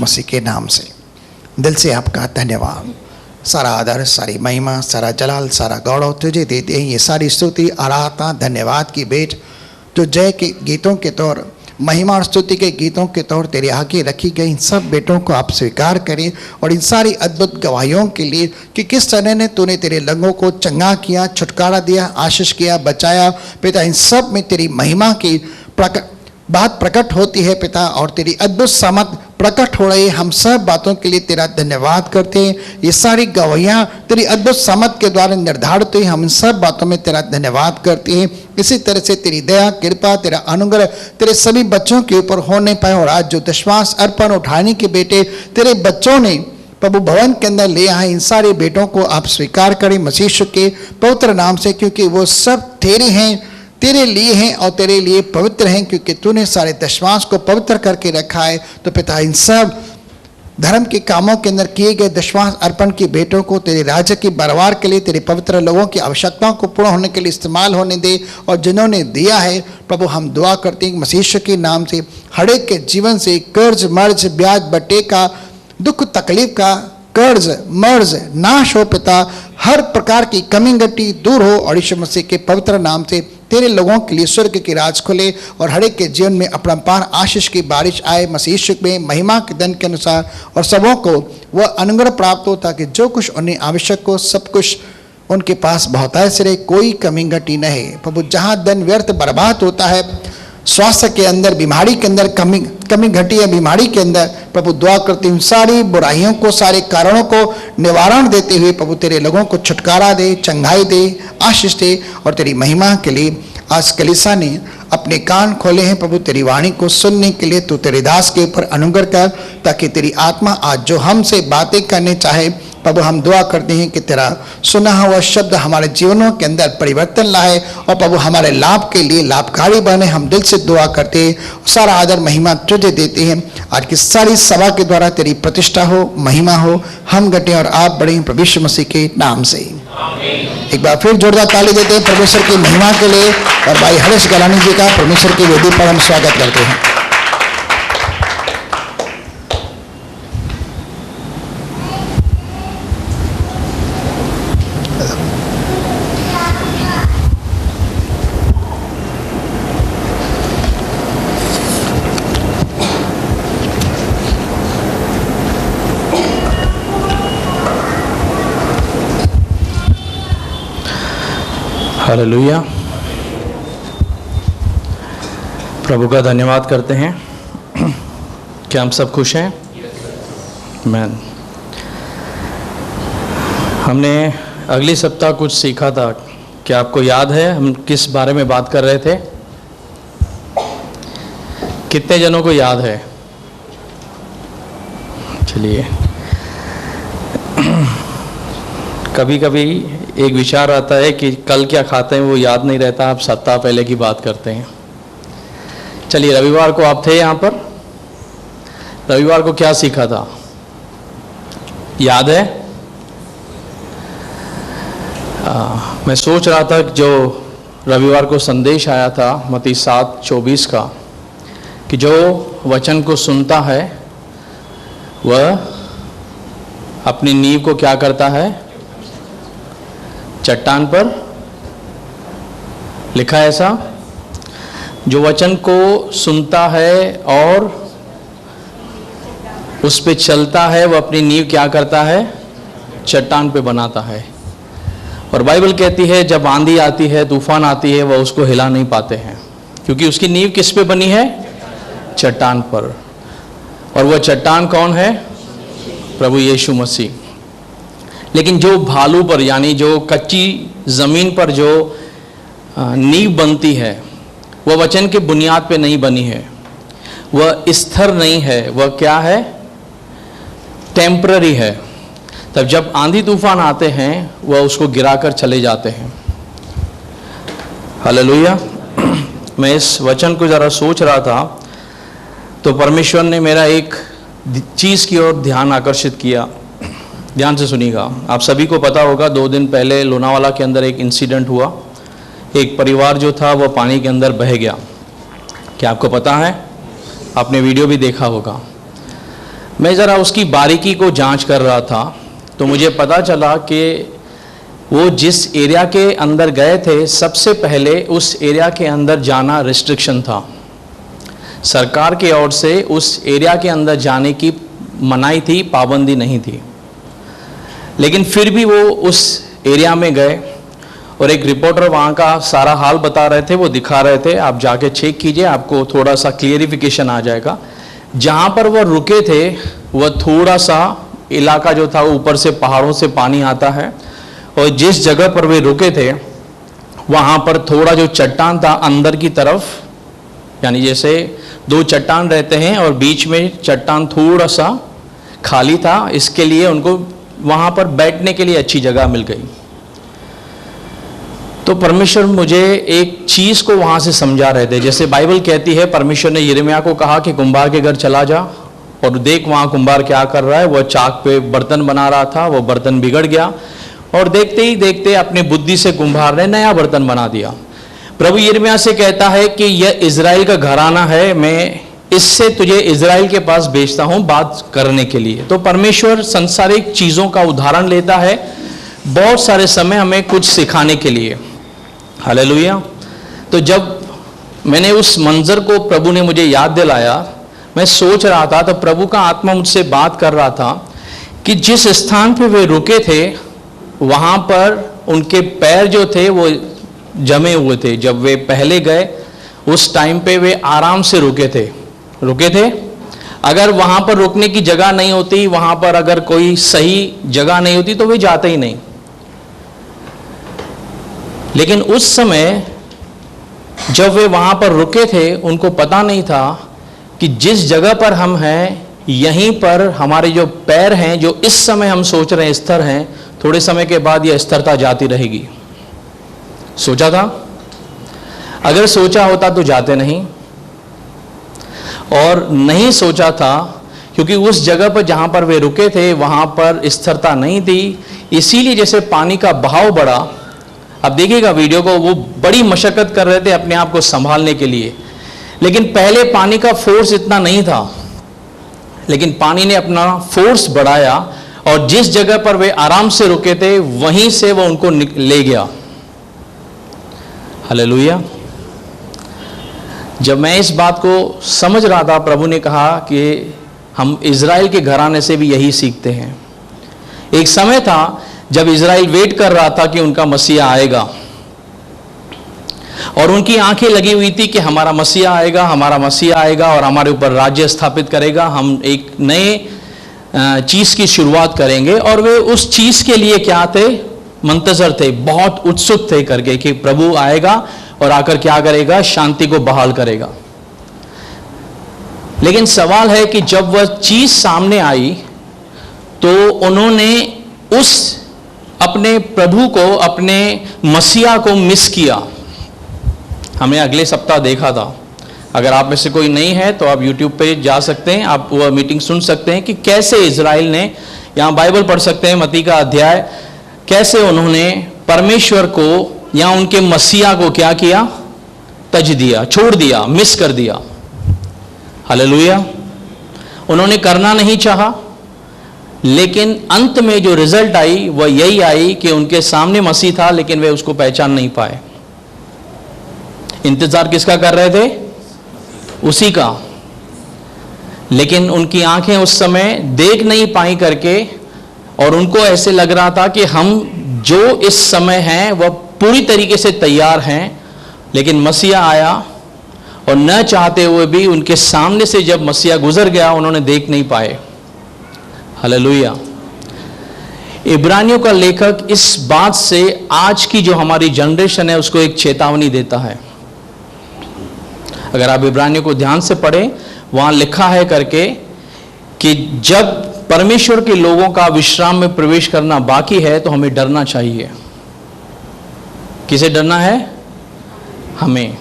मसीह के नाम से दिल से आपका धन्यवाद। सारा आदर, सारी महिमा, सारा जलाल, सारा गौरव तुझे देते हैं। ये सारी स्तुति, आराधना, धन्यवाद की भेंट जो जय के गीतों के तौर, महिमा और स्तुति के गीतों के तौर तेरे आगे रखी गई, इन सब बेटों को आप स्वीकार करें। और इन सारी अद्भुत गवाहियों के लिए कि किस तरह ने तूने तेरे लोगों को चंगा किया, छुटकारा दिया, आशीष किया, बचाया पिता, इन सब में तेरी महिमा की बात प्रकट होती है पिता, और तेरी अद्भुत सामर्थ प्रकट हो रही है। हम सब बातों के लिए तेरा धन्यवाद करते हैं। ये सारी गवाहियाँ तेरी अद्भुत सामर्थ के द्वारा निर्धारित हुई, हम इन सब बातों में तेरा धन्यवाद करते हैं। इसी तरह से तेरी दया, कृपा, तेरा अनुग्रह तेरे सभी बच्चों के ऊपर होने पाए। और आज जो विश्वास अर्पण उठाने के बेटे तेरे बच्चों ने प्रभु भवन के अंदर ले आए, इन सारे बेटों को आप स्वीकार करें मसीह के पवित्र नाम से, क्योंकि वो सब तेरे हैं, तेरे लिए हैं और तेरे लिए पवित्र हैं, क्योंकि तूने सारे दशमांश को पवित्र करके रखा है। तो पिता, इन सब धर्म के कामों के अंदर किए गए दशमांश अर्पण की बेटों को तेरे राज्य की बरवार के लिए, तेरे पवित्र लोगों की आवश्यकताओं को पूर्ण होने के लिए इस्तेमाल होने दे। और जिन्होंने दिया है प्रभु, हम दुआ करते हैं मसीह के नाम से हर एक के जीवन से कर्ज, मर्ज, ब्याज, बट्टे का, दुख तकलीफ का कर्ज, मर्ज नाश हो पिता, हर प्रकार की कमी गट्टी दूर हो। और यीशु मसीह के पवित्र नाम से तेरे लोगों के लिए स्वर्ग की राज खुले और हर एक के जीवन में अपरंपार आशीष की बारिश आए मसीह में महिमा के धन के अनुसार, और सबों को वह अनुग्रह प्राप्त हो ताकि जो कुछ उन्हें आवश्यक हो सब कुछ उनके पास बहुतायत से रहे, कोई कमी घटी न है। प्रभु, जहाँ धन व्यर्थ बर्बाद होता है, स्वास्थ्य के अंदर, बीमारी के अंदर कमी घटी है, बीमारी के अंदर प्रभु दुआ करती हूँ सारी बुराइयों को, सारे कारणों को निवारण देते हुए प्रभु तेरे लोगों को छुटकारा दे, चंगाई दे, आशीष दे। और तेरी महिमा के लिए आज कलीसिया ने अपने कान खोले हैं प्रभु तेरी वाणी को सुनने के लिए। तू तेरे दास के ऊपर अनुग्रह कर ताकि तेरी आत्मा आज जो हमसे बातें करने चाहे प्रभु, हम दुआ करते हैं कि तेरा सुना हुआ शब्द हमारे जीवनों के अंदर परिवर्तन लाए और प्रभु हमारे लाभ के लिए लाभकारी बने। हम दिल से दुआ करते हैं, सारा आदर महिमा तुझे देते हैं। आज की सारी सभा के द्वारा तेरी प्रतिष्ठा हो, महिमा हो, हम घटे और आप बढ़े प्रभु यीशु मसीह के नाम से। एक बार फिर जोरदार ताली देते हैं परमेश्वर की महिमा के लिए। और भाई हरीश गलानी जी का परमेश्वर की वेदी पर हम स्वागत करते हैं। हालेलुया। प्रभु का धन्यवाद करते हैं। क्या हम सब खुश हैं? मैन, हमने अगली सप्ताह कुछ सीखा था। क्या आपको याद है हम किस बारे में बात कर रहे थे? कितने जनों को याद है? चलिए, कभी कभी एक विचार आता है कि कल क्या खाते हैं वो याद नहीं रहता, आप सप्ताह पहले की बात करते हैं। चलिए, रविवार को आप थे यहाँ पर, रविवार को क्या सीखा था याद है? मैं सोच रहा था जो रविवार को संदेश आया था मत्ती 7:24 का, कि जो वचन को सुनता है वह अपनी नींव को क्या करता है? चट्टान पर लिखा है ऐसा। जो वचन को सुनता है और उस पे चलता है वह अपनी नींव क्या करता है? चट्टान पे बनाता है। और बाइबल कहती है जब आंधी आती है, तूफान आती है, वह उसको हिला नहीं पाते हैं, क्योंकि उसकी नींव किस पे बनी है? चट्टान पर। और वह चट्टान कौन है? प्रभु यीशु मसीह। लेकिन जो भालू पर, यानी जो कच्ची ज़मीन पर जो नींव बनती है, वह वचन के बुनियाद पे नहीं बनी है, वह स्थिर नहीं है, वह क्या है? टेम्पररी है। तब जब आंधी तूफान आते हैं वह उसको गिराकर चले जाते हैं। हालेलुया। मैं इस वचन को ज़रा सोच रहा था तो परमेश्वर ने मेरा एक चीज़ की ओर ध्यान आकर्षित किया। ध्यान से सुनिएगा। आप सभी को पता होगा 2 दिन पहले लोनावाला के अंदर एक इंसिडेंट हुआ। एक परिवार जो था वह पानी के अंदर बह गया। क्या आपको पता है? आपने वीडियो भी देखा होगा। मैं ज़रा उसकी बारीकी को जांच कर रहा था तो मुझे पता चला कि वो जिस एरिया के अंदर गए थे, सबसे पहले उस एरिया के अंदर जाना रिस्ट्रिक्शन था। सरकार की ओर से उस एरिया के अंदर जाने की मनाही थी, पाबंदी नहीं थी। लेकिन फिर भी वो उस एरिया में गए और एक रिपोर्टर वहाँ का सारा हाल बता रहे थे, वो दिखा रहे थे। आप जाके चेक कीजिए, आपको थोड़ा सा क्लियरिफिकेशन आ जाएगा। जहाँ पर वो रुके थे वह थोड़ा सा इलाका जो था, ऊपर से पहाड़ों से पानी आता है, और जिस जगह पर वे रुके थे वहाँ पर थोड़ा जो चट्टान था अंदर की तरफ, यानी जैसे दो चट्टान रहते हैं और बीच में चट्टान थोड़ा सा खाली था, इसके लिए उनको वहाँ पर बैठने के लिए अच्छी जगह मिल गई। तो परमेश्वर मुझे एक चीज़ को वहाँ से समझा रहे थे। जैसे बाइबल कहती है, परमेश्वर ने यिर्मयाह को कहा कि कुंभार के घर चला जा और देख वहाँ कुंभार क्या कर रहा है। वह चाक पे बर्तन बना रहा था, वो बर्तन बिगड़ गया और देखते ही देखते अपने बुद्धि से कुंभार ने नया बर्तन बना दिया। प्रभु यिर्मयाह से कहता है कि यह इज़राइल का घराना है, मैं इससे तुझे इज़राइल के पास भेजता हूँ बात करने के लिए। तो परमेश्वर संसारिक चीज़ों का उदाहरण लेता है बहुत सारे समय हमें कुछ सिखाने के लिए। हालेलुया। तो जब मैंने उस मंजर को प्रभु ने मुझे याद दिलाया, मैं सोच रहा था, तो प्रभु का आत्मा मुझसे बात कर रहा था कि जिस स्थान पे वे रुके थे वहाँ पर उनके पैर जो थे वो जमे हुए थे। जब वे पहले गए उस टाइम पे वे आराम से रुके थे। अगर वहाँ पर रुकने की जगह नहीं होती, वहाँ पर अगर कोई सही जगह नहीं होती तो वे जाते ही नहीं। लेकिन उस समय जब वे वहाँ पर रुके थे, उनको पता नहीं था कि जिस जगह पर हम हैं यहीं पर हमारे जो पैर हैं, जो इस समय हम सोच रहे हैं स्थिर हैं, थोड़े समय के बाद यह स्थिरता जाती रहेगी। सोचा था? अगर सोचा होता तो जाते नहीं, और नहीं सोचा था क्योंकि उस जगह पर जहाँ पर वे रुके थे वहाँ पर स्थिरता नहीं थी। इसीलिए जैसे पानी का बहाव बढ़ा, अब देखिएगा वीडियो को, वो बड़ी मशक्कत कर रहे थे अपने आप को संभालने के लिए। लेकिन पहले पानी का फोर्स इतना नहीं था, लेकिन पानी ने अपना फोर्स बढ़ाया और जिस जगह पर वे आराम से रुके थे वहीं से वो उनको ले गया। हालेलुया। जब मैं इस बात को समझ रहा था, प्रभु ने कहा कि हम इज़राइल के घराने से भी यही सीखते हैं। एक समय था जब इज़राइल वेट कर रहा था कि उनका मसीहा आएगा, और उनकी आंखें लगी हुई थी कि हमारा मसीहा आएगा, हमारा मसीहा आएगा और हमारे ऊपर राज्य स्थापित करेगा, हम एक नए चीज़ की शुरुआत करेंगे। और वे उस चीज़ के लिए क्या थे? मंतजर थे, बहुत उत्सुक थे करके कि प्रभु आएगा और आकर क्या करेगा? शांति को बहाल करेगा। लेकिन सवाल है कि जब वह चीज़ सामने आई तो उन्होंने उस अपने प्रभु को, अपने मसीहा को मिस किया। हमने अगले सप्ताह देखा था। अगर आप में से कोई नहीं है तो आप YouTube पे जा सकते हैं, आप वह मीटिंग सुन सकते हैं कि कैसे इज़राइल ने, यहाँ बाइबल पढ़ सकते हैं मत्ती का अध्याय, कैसे उन्होंने परमेश्वर को या उनके मसीहा को क्या किया? तज दिया, छोड़ दिया, मिस कर दिया। हालेलुया। उन्होंने करना नहीं चाहा, लेकिन अंत में जो रिजल्ट आई वह यही आई कि उनके सामने मसीह था लेकिन वे उसको पहचान नहीं पाए। इंतजार किसका कर रहे थे? उसी का। लेकिन उनकी आंखें उस समय देख नहीं पाई करके, और उनको ऐसे लग रहा था कि हम जो इस समय हैं वह पूरी तरीके से तैयार हैं। लेकिन मसीहा आया और न चाहते हुए भी उनके सामने से जब मसीहा गुजर गया उन्होंने देख नहीं पाए। हालेलुया। इब्रानियों का लेखक इस बात से आज की जो हमारी जनरेशन है उसको एक चेतावनी देता है। अगर आप इब्रानियों को ध्यान से पढ़ें, वहां लिखा है करके कि जब परमेश्वर के लोगों का विश्राम में प्रवेश करना बाकी है तो हमें डरना चाहिए। किसे डरना है? हमें।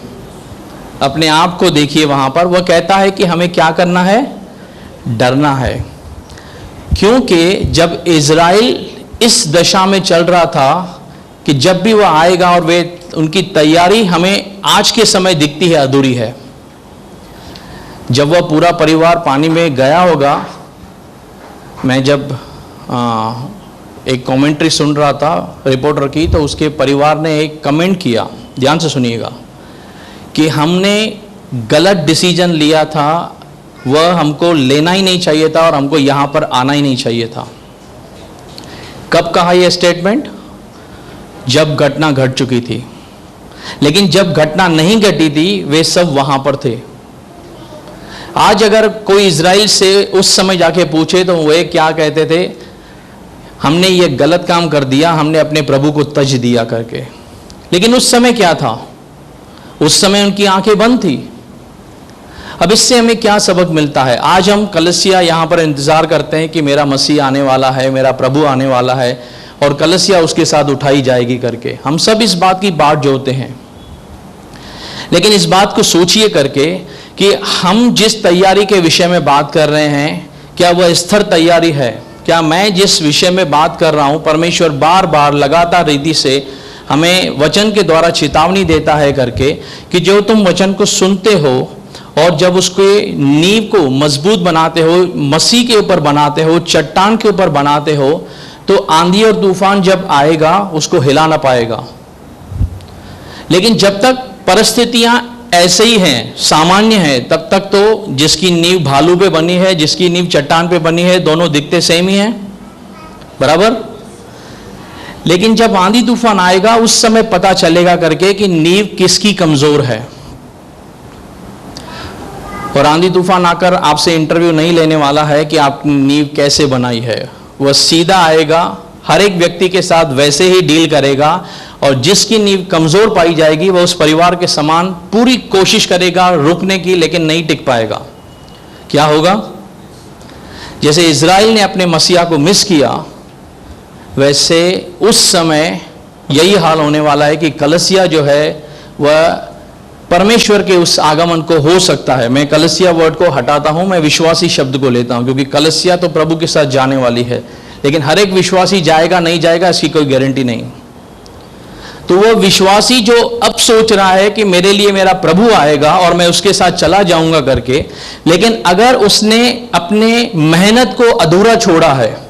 अपने आप को देखिए, वहां पर वह कहता है कि हमें क्या करना है? डरना है। क्योंकि जब इज़राइल इस दशा में चल रहा था कि जब भी वह आएगा, और वे उनकी तैयारी हमें आज के समय दिखती है अधूरी है। जब वह पूरा परिवार पानी में गया होगा मैं जब एक कमेंट्री सुन रहा था रिपोर्टर की, तो उसके परिवार ने एक कमेंट किया, ध्यान से सुनिएगा, कि हमने गलत डिसीजन लिया था, वह हमको लेना ही नहीं चाहिए था और हमको यहाँ पर आना ही नहीं चाहिए था। कब कहा यह स्टेटमेंट? जब घटना घट चुकी थी। लेकिन जब घटना नहीं घटी थी, वे सब वहां पर थे। आज अगर कोई इजराइल से उस समय जाके पूछे तो वे क्या कहते थे? हमने ये गलत काम कर दिया, हमने अपने प्रभु को तज दिया करके। लेकिन उस समय क्या था? उस समय उनकी आंखें बंद थी। अब इससे हमें क्या सबक मिलता है? आज हम कलीसिया यहां पर इंतजार करते हैं कि मेरा मसीह आने वाला है, मेरा प्रभु आने वाला है और कलीसिया उसके साथ उठाई जाएगी करके। हम सब इस बात की बाट जोते हैं, लेकिन इस बात को सोचिए करके कि हम जिस तैयारी के विषय में बात कर रहे हैं, क्या वह स्थिर तैयारी है? क्या मैं जिस विषय में बात कर रहा हूं, परमेश्वर बार बार लगातार रीति से हमें वचन के द्वारा चेतावनी देता है करके कि जो तुम वचन को सुनते हो और जब उसके नींव को मजबूत बनाते हो, मसीह के ऊपर बनाते हो, चट्टान के ऊपर बनाते हो, तो आंधी और तूफान जब आएगा उसको हिला ना पाएगा। लेकिन जब तक परिस्थितियां ऐसे ही हैं, सामान्य हैं, तब तक तो जिसकी नींव भालू पे बनी है, जिसकी नींव चट्टान पे बनी है, दोनों दिखते सेम ही हैं, बराबर। लेकिन जब आंधी तूफान आएगा उस समय पता चलेगा करके कि नींव किसकी कमजोर है। और आंधी तूफान आकर आपसे इंटरव्यू नहीं लेने वाला है कि आपने नींव कैसे बनाई है। वह सीधा आएगा, हर एक व्यक्ति के साथ वैसे ही डील करेगा और जिसकी नींव कमजोर पाई जाएगी वह उस परिवार के समान पूरी कोशिश करेगा रुकने की, लेकिन नहीं टिक पाएगा। क्या होगा? जैसे इजराइल ने अपने मसीहा को मिस किया, वैसे उस समय यही हाल होने वाला है कि कलीसिया जो है वह परमेश्वर के उस आगमन को हो सकता है। मैं कलीसिया वर्ड को हटाता हूं, मैं विश्वासी शब्द को लेता हूं, क्योंकि कलीसिया तो प्रभु के साथ जाने वाली है, लेकिन हर एक विश्वासी जाएगा नहीं जाएगा इसकी कोई गारंटी नहीं। तो वो विश्वासी जो अब सोच रहा है कि मेरे लिए मेरा प्रभु आएगा और मैं उसके साथ चला जाऊंगा करके, लेकिन अगर उसने अपने मेहनत को अधूरा छोड़ा है,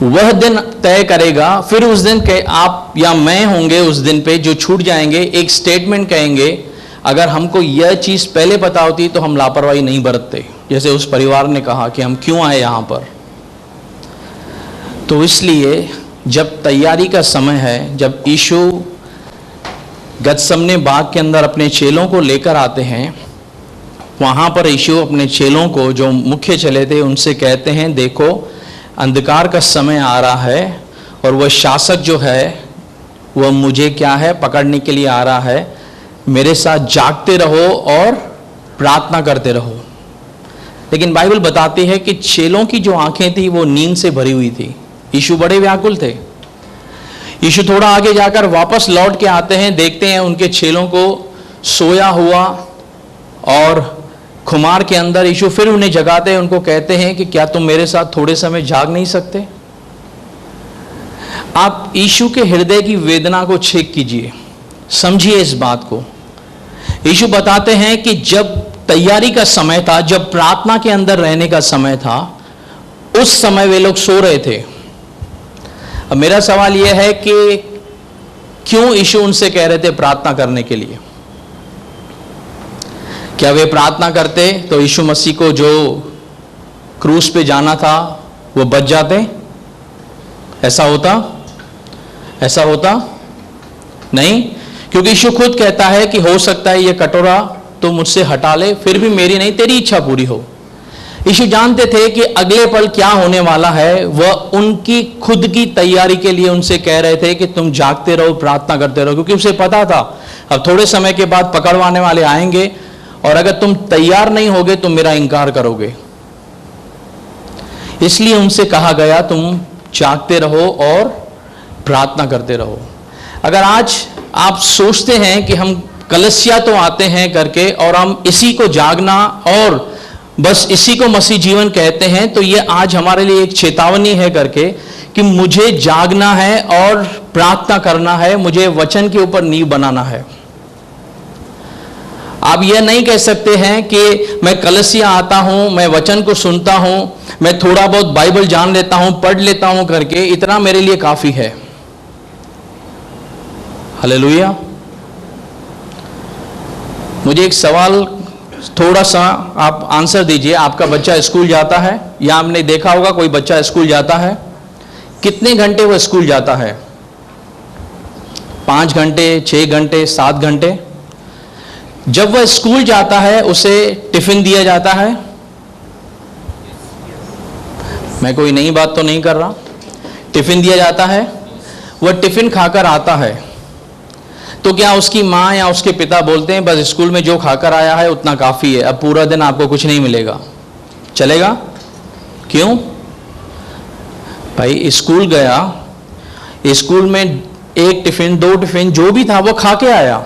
वह दिन तय करेगा। फिर उस दिन के आप या मैं होंगे उस दिन पे जो छूट जाएंगे, एक स्टेटमेंट कहेंगे, अगर हमको यह चीज पहले पता होती तो हम लापरवाही नहीं बरतते। जैसे उस परिवार ने कहा कि हम क्यों आए यहां पर। तो इसलिए जब तैयारी का समय है, जब यीशु गतसमने बाग के अंदर अपने चेलों को लेकर आते हैं, वहां पर यीशु अपने चेलों को, जो मुख्य चेले थे, उनसे कहते हैं, देखो अंधकार का समय आ रहा है और वह शासक जो है वह मुझे क्या है पकड़ने के लिए आ रहा है। मेरे साथ जागते रहो और प्रार्थना करते रहो। लेकिन बाइबल बताती है कि चेलों की जो आंखें थी वो नींद से भरी हुई थी। यीशु बड़े व्याकुल थे। यीशु थोड़ा आगे जाकर वापस लौट के आते हैं, देखते हैं उनके चेलों को सोया हुआ और खुमार के अंदर। यीशु फिर उन्हें जगाते हैं, उनको कहते हैं कि क्या तुम मेरे साथ थोड़े समय जाग नहीं सकते? आप यीशु के हृदय की वेदना को चेक कीजिए, समझिए इस बात को। यीशु बताते हैं कि जब तैयारी का समय था, जब प्रार्थना के अंदर रहने का समय था, उस समय वे लोग सो रहे थे। अब मेरा सवाल यह है कि क्यों यीशु उनसे कह रहे थे प्रार्थना करने के लिए? क्या वे प्रार्थना करते तो यीशु मसीह को जो क्रूस पे जाना था वो बच जाते? ऐसा होता? ऐसा होता नहीं, क्योंकि यीशु खुद कहता है कि हो सकता है ये कटोरा तो मुझसे हटा ले, फिर भी मेरी नहीं तेरी इच्छा पूरी हो। यीशु जानते थे कि अगले पल क्या होने वाला है। वह उनकी खुद की तैयारी के लिए उनसे कह रहे थे कि तुम जागते रहो, प्रार्थना करते रहो, क्योंकि उसे पता था अब थोड़े समय के बाद पकड़वाने वाले आएंगे और अगर तुम तैयार नहीं होगे तुम मेरा इनकार करोगे। इसलिए उनसे कहा गया तुम जागते रहो और प्रार्थना करते रहो। अगर आज आप सोचते हैं कि हम कलीसिया तो आते हैं करके और हम इसी को जागना और बस इसी को मसीह जीवन कहते हैं, तो ये आज हमारे लिए एक चेतावनी है करके कि मुझे जागना है और प्रार्थना करना है, मुझे वचन के ऊपर नींव बनाना है। आप यह नहीं कह सकते हैं कि मैं कलीसिया आता हूं, मैं वचन को सुनता हूं, मैं थोड़ा बहुत बाइबल जान लेता हूं, पढ़ लेता हूं करके इतना मेरे लिए काफी है। हालेलुया। मुझे एक सवाल थोड़ा सा आप आंसर दीजिए। आपका बच्चा स्कूल जाता है, या आपने देखा होगा कोई बच्चा स्कूल जाता है, कितने घंटे वो स्कूल जाता है? 5 घंटे, 6 घंटे, 7 घंटे? जब वह स्कूल जाता है उसे टिफिन दिया जाता है? मैं कोई नई बात तो नहीं कर रहा। टिफिन दिया जाता है, वह टिफिन खाकर आता है, तो क्या उसकी माँ या उसके पिता बोलते हैं बस स्कूल में जो खाकर आया है उतना काफी है, अब पूरा दिन आपको कुछ नहीं मिलेगा? चलेगा? क्यों? भाई स्कूल गया, स्कूल में 1 टिफिन 2 टिफिन जो भी था वो खा के आया,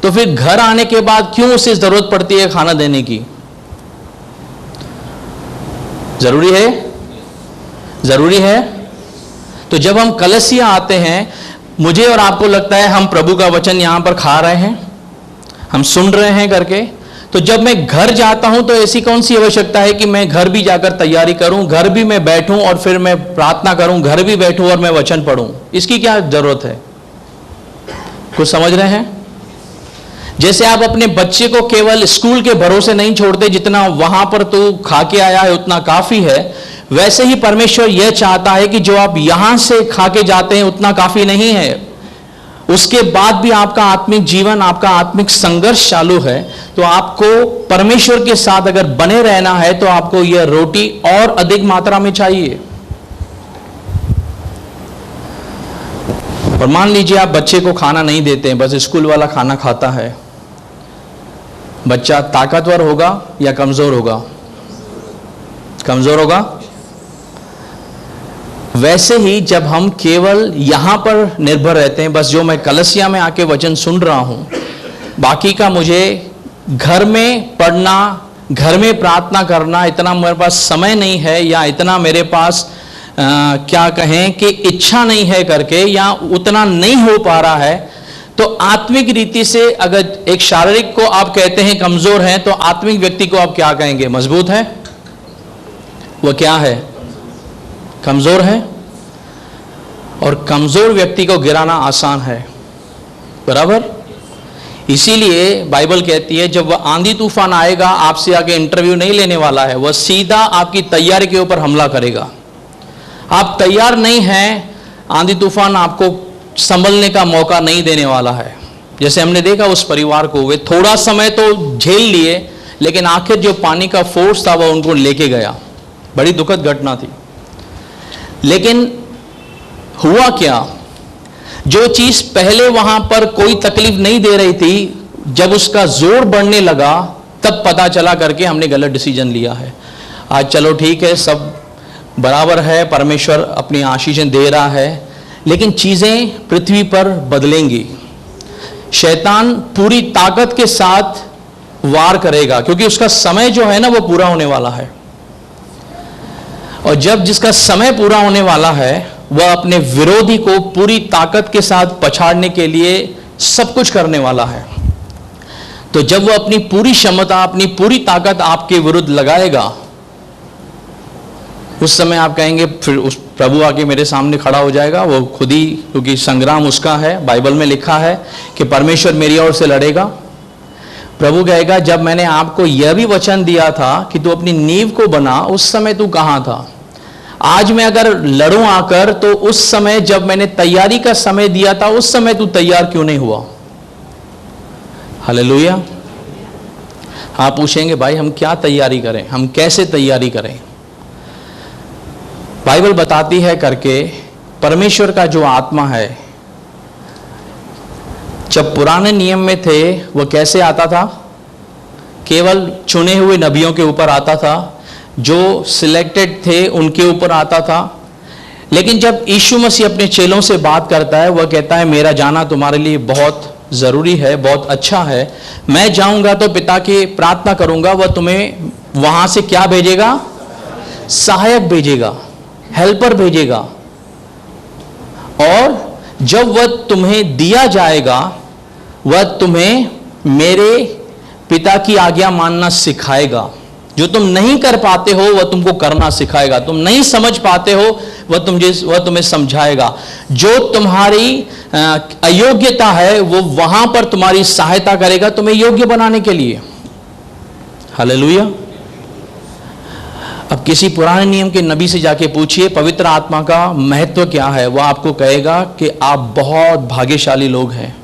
तो फिर घर आने के बाद क्यों उसे जरूरत पड़ती है खाना देने की? जरूरी है? जरूरी है। तो जब हम कलीसिया आते हैं, मुझे और आपको लगता है हम प्रभु का वचन यहां पर खा रहे हैं, हम सुन रहे हैं करके, तो जब मैं घर जाता हूं तो ऐसी कौन सी आवश्यकता है कि मैं घर भी जाकर तैयारी करूं, घर भी मैं बैठूं और फिर मैं प्रार्थना करूं, घर भी बैठूं और मैं वचन पढ़ूं? इसकी क्या जरूरत है? कुछ समझ रहे हैं? जैसे आप अपने बच्चे को केवल स्कूल के भरोसे नहीं छोड़ते, जितना वहां पर तो खा के आया है उतना काफी है, वैसे ही परमेश्वर यह चाहता है कि जो आप यहां से खा के जाते हैं उतना काफी नहीं है, उसके बाद भी आपका आत्मिक जीवन, आपका आत्मिक संघर्ष चालू है, तो आपको परमेश्वर के साथ अगर बने रहना है तो आपको यह रोटी और अधिक मात्रा में चाहिए। और मान लीजिए आप बच्चे को खाना नहीं देते हैं, बस स्कूल वाला खाना खाता है, बच्चा ताकतवर होगा या कमजोर होगा? कमजोर होगा। वैसे ही जब हम केवल यहां पर निर्भर रहते हैं, बस जो मैं कलीसिया में आके वचन सुन रहा हूं, बाकी का मुझे घर में पढ़ना, घर में प्रार्थना करना इतना मेरे पास समय नहीं है, या इतना मेरे पास क्या कहें कि इच्छा नहीं है करके, या उतना नहीं हो पा रहा है, तो आत्मिक रीति से अगर एक शारीरिक को आप कहते हैं कमजोर है, तो आत्मिक व्यक्ति को आप क्या कहेंगे? मजबूत है। वो क्या है? कमजोर है। और कमजोर व्यक्ति को गिराना आसान है, बराबर। इसीलिए बाइबल कहती है जब वह आंधी तूफान आएगा, आपसे आगे इंटरव्यू नहीं लेने वाला है, वह सीधा आपकी तैयारी के ऊपर हमला करेगा। आप तैयार नहीं हैं, आंधी तूफान आपको संभलने का मौका नहीं देने वाला है। जैसे हमने देखा उस परिवार को, वे थोड़ा समय तो झेल लिए, लेकिन आखिर जो पानी का फोर्स था वह उनको लेके गया। बड़ी दुखद घटना थी। लेकिन हुआ क्या? जो चीज पहले वहां पर कोई तकलीफ नहीं दे रही थी, जब उसका जोर बढ़ने लगा तब पता चला करके हमने गलत डिसीजन लिया है। आज चलो ठीक है, सब बराबर है, परमेश्वर अपनी आशीषें दे रहा है, लेकिन चीजें पृथ्वी पर बदलेंगी। शैतान पूरी ताकत के साथ वार करेगा, क्योंकि उसका समय जो है ना वो पूरा होने वाला है। और जब जिसका समय पूरा होने वाला है, वह अपने विरोधी को पूरी ताकत के साथ पछाड़ने के लिए सब कुछ करने वाला है। तो जब वह अपनी पूरी क्षमता, अपनी पूरी ताकत आपके विरुद्ध लगाएगा, उस समय आप कहेंगे फिर उस प्रभु आके मेरे सामने खड़ा हो जाएगा, वो खुद ही, क्योंकि संग्राम उसका है। बाइबल में लिखा है कि परमेश्वर मेरी ओर से लड़ेगा। प्रभु कहेगा जब मैंने आपको यह भी वचन दिया था कि तू अपनी नींव को बना, उस समय तू कहां था? आज मैं अगर लड़ूं आकर, तो उस समय जब मैंने तैयारी का समय दिया था, उस समय तू तैयार क्यों नहीं हुआ? हालेलुया। आप पूछेंगे भाई हम क्या तैयारी करें, हम कैसे तैयारी करें? बाइबल बताती है करके, परमेश्वर का जो आत्मा है, जब पुराने नियम में थे वह कैसे आता था? केवल चुने हुए नबियों के ऊपर आता था, जो सिलेक्टेड थे उनके ऊपर आता था। लेकिन जब यीशु मसीह अपने चेलों से बात करता है, वह कहता है मेरा जाना तुम्हारे लिए बहुत जरूरी है, बहुत अच्छा है। मैं जाऊंगा तो पिता की प्रार्थना करूंगा, वह तुम्हें वहां से क्या भेजेगा? सहायक भेजेगा, हेल्पर भेजेगा। और जब वह तुम्हें दिया जाएगा, वह तुम्हें मेरे पिता की आज्ञा मानना सिखाएगा। जो तुम नहीं कर पाते हो वह तुमको करना सिखाएगा। तुम नहीं समझ पाते हो वह तुम्हें समझाएगा। जो तुम्हारी अयोग्यता है वो वहां पर तुम्हारी सहायता करेगा तुम्हें योग्य बनाने के लिए। हालेलुया। अब किसी पुराने नियम के नबी से जाके पूछिए पवित्र आत्मा का महत्व क्या है, वह आपको कहेगा कि आप बहुत भाग्यशाली लोग हैं,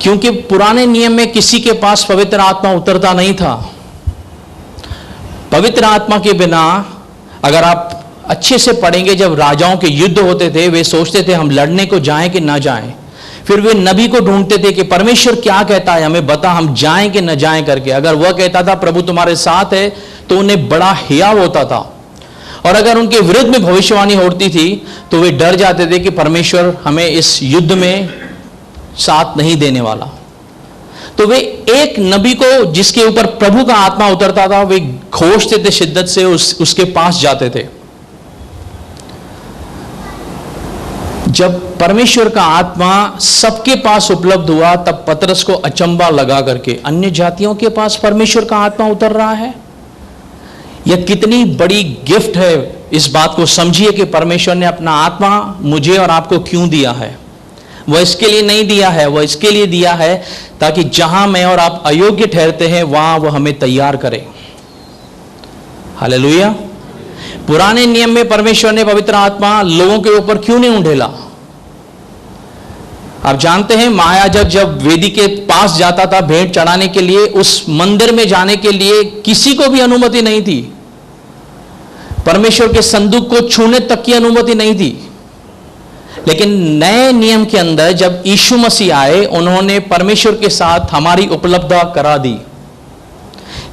क्योंकि पुराने नियम में किसी के पास पवित्र आत्मा उतरता नहीं था। पवित्र आत्मा के बिना, अगर आप अच्छे से पढ़ेंगे, जब राजाओं के युद्ध होते थे वे सोचते थे हम लड़ने को जाएं कि ना जाएं। फिर वे नबी को ढूंढते थे कि परमेश्वर क्या कहता है, हमें बता, हम जाएं कि न जाएं करके। अगर वह कहता था प्रभु तुम्हारे साथ है तो उन्हें बड़ा हियाव होता था, और अगर उनके विरुद्ध में भविष्यवाणी होती थी तो वे डर जाते थे कि परमेश्वर हमें इस युद्ध में साथ नहीं देने वाला। तो वे एक नबी को जिसके ऊपर प्रभु का आत्मा उतरता था वे खोजते थे, शिद्दत से उसके पास जाते थे। जब परमेश्वर का आत्मा सबके पास उपलब्ध हुआ तब पतरस को अचंबा लगा करके, अन्य जातियों के पास परमेश्वर का आत्मा उतर रहा है, यह कितनी बड़ी गिफ्ट है। इस बात को समझिए कि परमेश्वर ने अपना आत्मा मुझे और आपको क्यों दिया है। वह इसके लिए नहीं दिया है, वह इसके लिए दिया है ताकि जहां मैं और आप अयोग्य ठहरते हैं वहां वह हमें तैयार करे। हालेलुया। पुराने नियम में परमेश्वर ने पवित्र आत्मा लोगों के ऊपर क्यों नहीं उंडेला? आप जानते हैं महायाजक जब वेदी के पास जाता था भेंट चढ़ाने के लिए, उस मंदिर में जाने के लिए किसी को भी अनुमति नहीं थी। परमेश्वर के संदूक को छूने तक की अनुमति नहीं थी। लेकिन नए नियम के अंदर जब यीशु मसीह आए, उन्होंने परमेश्वर के साथ हमारी उपलब्धता करा दी।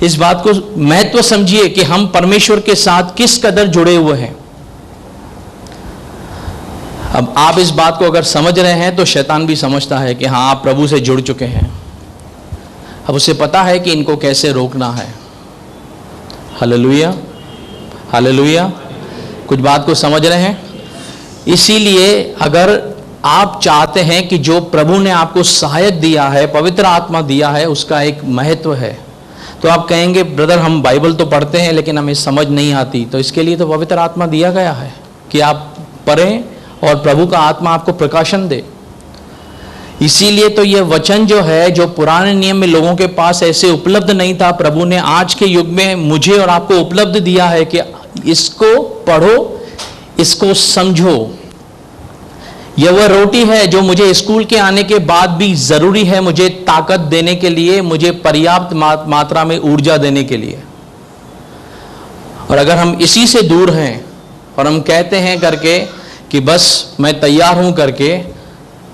इस बात को महत्व समझिए कि हम परमेश्वर के साथ किस कदर जुड़े हुए हैं। अब आप इस बात को अगर समझ रहे हैं तो शैतान भी समझता है कि हाँ आप प्रभु से जुड़ चुके हैं। अब उसे पता है कि इनको कैसे रोकना है। Hallelujah, hallelujah. कुछ बात को समझ रहे हैं? इसीलिए अगर आप चाहते हैं कि जो प्रभु ने आपको सहायक दिया है, पवित्र आत्मा दिया है, उसका एक महत्व है, तो आप कहेंगे ब्रदर हम बाइबल तो पढ़ते हैं लेकिन हमें समझ नहीं आती। तो इसके लिए तो पवित्र आत्मा दिया गया है कि आप पढ़ें और प्रभु का आत्मा आपको प्रकाशन दे। इसीलिए तो यह वचन जो है, जो पुराने नियम में लोगों के पास ऐसे उपलब्ध नहीं था, प्रभु ने आज के युग में मुझे और आपको उपलब्ध दिया है कि इसको पढ़ो, इसको समझो। यह वह रोटी है जो मुझे स्कूल के आने के बाद भी जरूरी है, मुझे ताकत देने के लिए, मुझे पर्याप्त मात्रा में ऊर्जा देने के लिए। और अगर हम इसी से दूर हैं और हम कहते हैं करके कि बस मैं तैयार हूं करके,